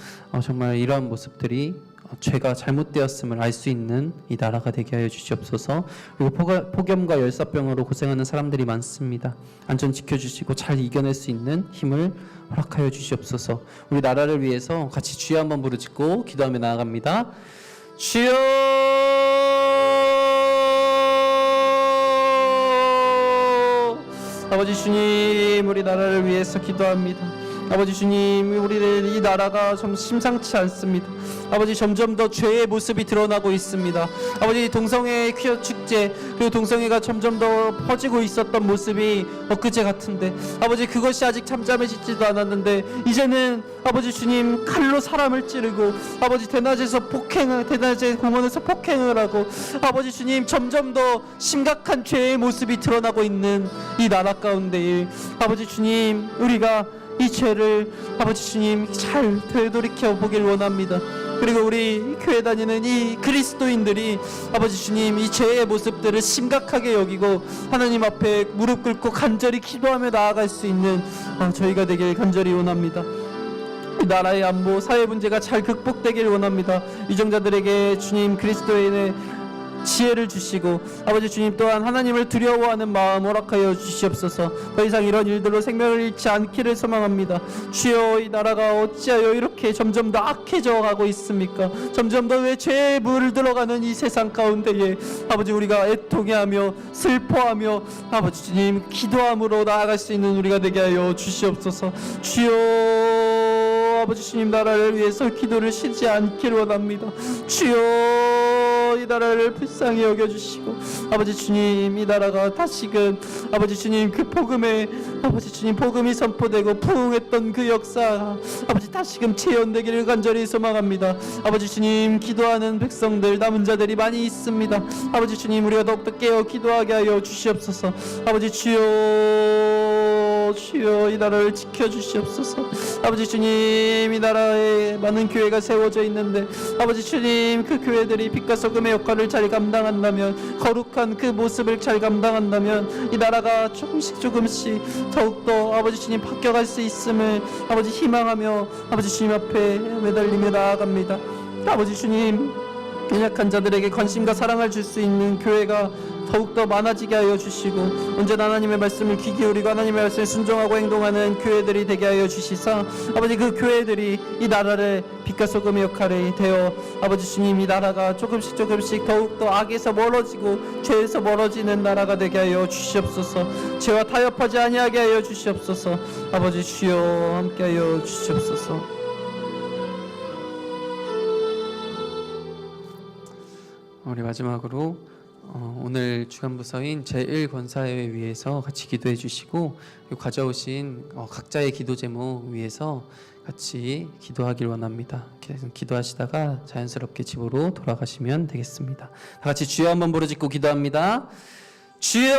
정말 이러한 모습들이 죄가 잘못되었음을 알 수 있는 이 나라가 되게 하여 주시옵소서. 그리고 폭염과 열사병으로 고생하는 사람들이 많습니다. 안전 지켜주시고 잘 이겨낼 수 있는 힘을 허락하여 주시옵소서. 우리 나라를 위해서 같이 주여 한번 부르짖고 기도하며 나아갑니다. 주여, 아버지 주님, 우리 나라를 위해서 기도합니다. 아버지 주님, 우리의 이 나라가 좀 심상치 않습니다. 아버지 점점 더 죄의 모습이 드러나고 있습니다. 아버지 동성애 퀴어 축제, 그리고 동성애가 점점 더 퍼지고 있었던 모습이 엊그제 같은데, 아버지 그것이 아직 잠잠해지지도 않았는데 이제는 아버지 주님 칼로 사람을 찌르고, 아버지 대낮에 공원에서 폭행을 하고, 아버지 주님 점점 더 심각한 죄의 모습이 드러나고 있는 이 나라 가운데 아버지 주님, 우리가 이 죄를 아버지 주님 잘 되돌이켜 보길 원합니다. 그리고 우리 교회 다니는 이 그리스도인들이 아버지 주님 이 죄의 모습들을 심각하게 여기고 하나님 앞에 무릎 꿇고 간절히 기도하며 나아갈 수 있는 저희가 되길 간절히 원합니다. 이 나라의 안보, 사회 문제가 잘 극복되길 원합니다. 유정자들에게 주님 그리스도인의 지혜를 주시고 아버지 주님 또한 하나님을 두려워하는 마음 허락하여 주시옵소서. 더 이상 이런 일들로 생명을 잃지 않기를 소망합니다. 주여, 이 나라가 어찌하여 이렇게 점점 더 악해져 가고 있습니까? 점점 더 왜 죄에 물들어가는 이 세상 가운데에 아버지 우리가 애통해하며 슬퍼하며 아버지 주님 기도함으로 나아갈 수 있는 우리가 되게 하여 주시옵소서. 주여, 아버지 주님 나라를 위해서 기도를 쉬지 않기를 원합니다. 주여, 이 나라를 불쌍히 여겨주시고 아버지 주님 이 나라가 다시금 아버지 주님 그 복음에 아버지 주님 복음이 선포되고 부흥했던 그 역사 아버지 다시금 재현되기를 간절히 소망합니다. 아버지 주님 기도하는 백성들 남은 자들이 많이 있습니다. 아버지 주님 우리가 더욱더 깨어 기도하게 하여 주시옵소서. 아버지 주여, 주여 이 나라를 지켜주시옵소서. 아버지 주님 이 나라에 많은 교회가 세워져 있는데 아버지 주님 그 교회들이 빛과 소금의 역할을 잘 감당한다면, 거룩한 그 모습을 잘 감당한다면 이 나라가 조금씩 더욱더 아버지 주님 바뀌어갈 수 있음을 아버지 희망하며 아버지 주님 앞에 매달리며 나아갑니다. 아버지 주님 연약한 자들에게 관심과 사랑을 줄 수 있는 교회가 더욱더 많아지게 하여 주시고 언제나 하나님의 말씀을 귀 기울이고 하나님의 말씀에 순종하고 행동하는 교회들이 되게 하여 주시사 아버지 그 교회들이 이 나라를 빛과 소금의 역할이 되어 아버지 주님 이 나라가 조금씩 더욱더 악에서 멀어지고 죄에서 멀어지는 나라가 되게 하여 주시옵소서. 죄와 타협하지 아니하게 하여 주시옵소서. 아버지 주여 함께 하여 주시옵소서. 우리 마지막으로 오늘 주간부서인 제1권사회 위해서 같이 기도해 주시고 가져오신 각자의 기도 제목 위해서 같이 기도하길 원합니다. 기도하시다가 자연스럽게 집으로 돌아가시면 되겠습니다. 다 같이 주여 한번 부르짖고 기도합니다. 주여,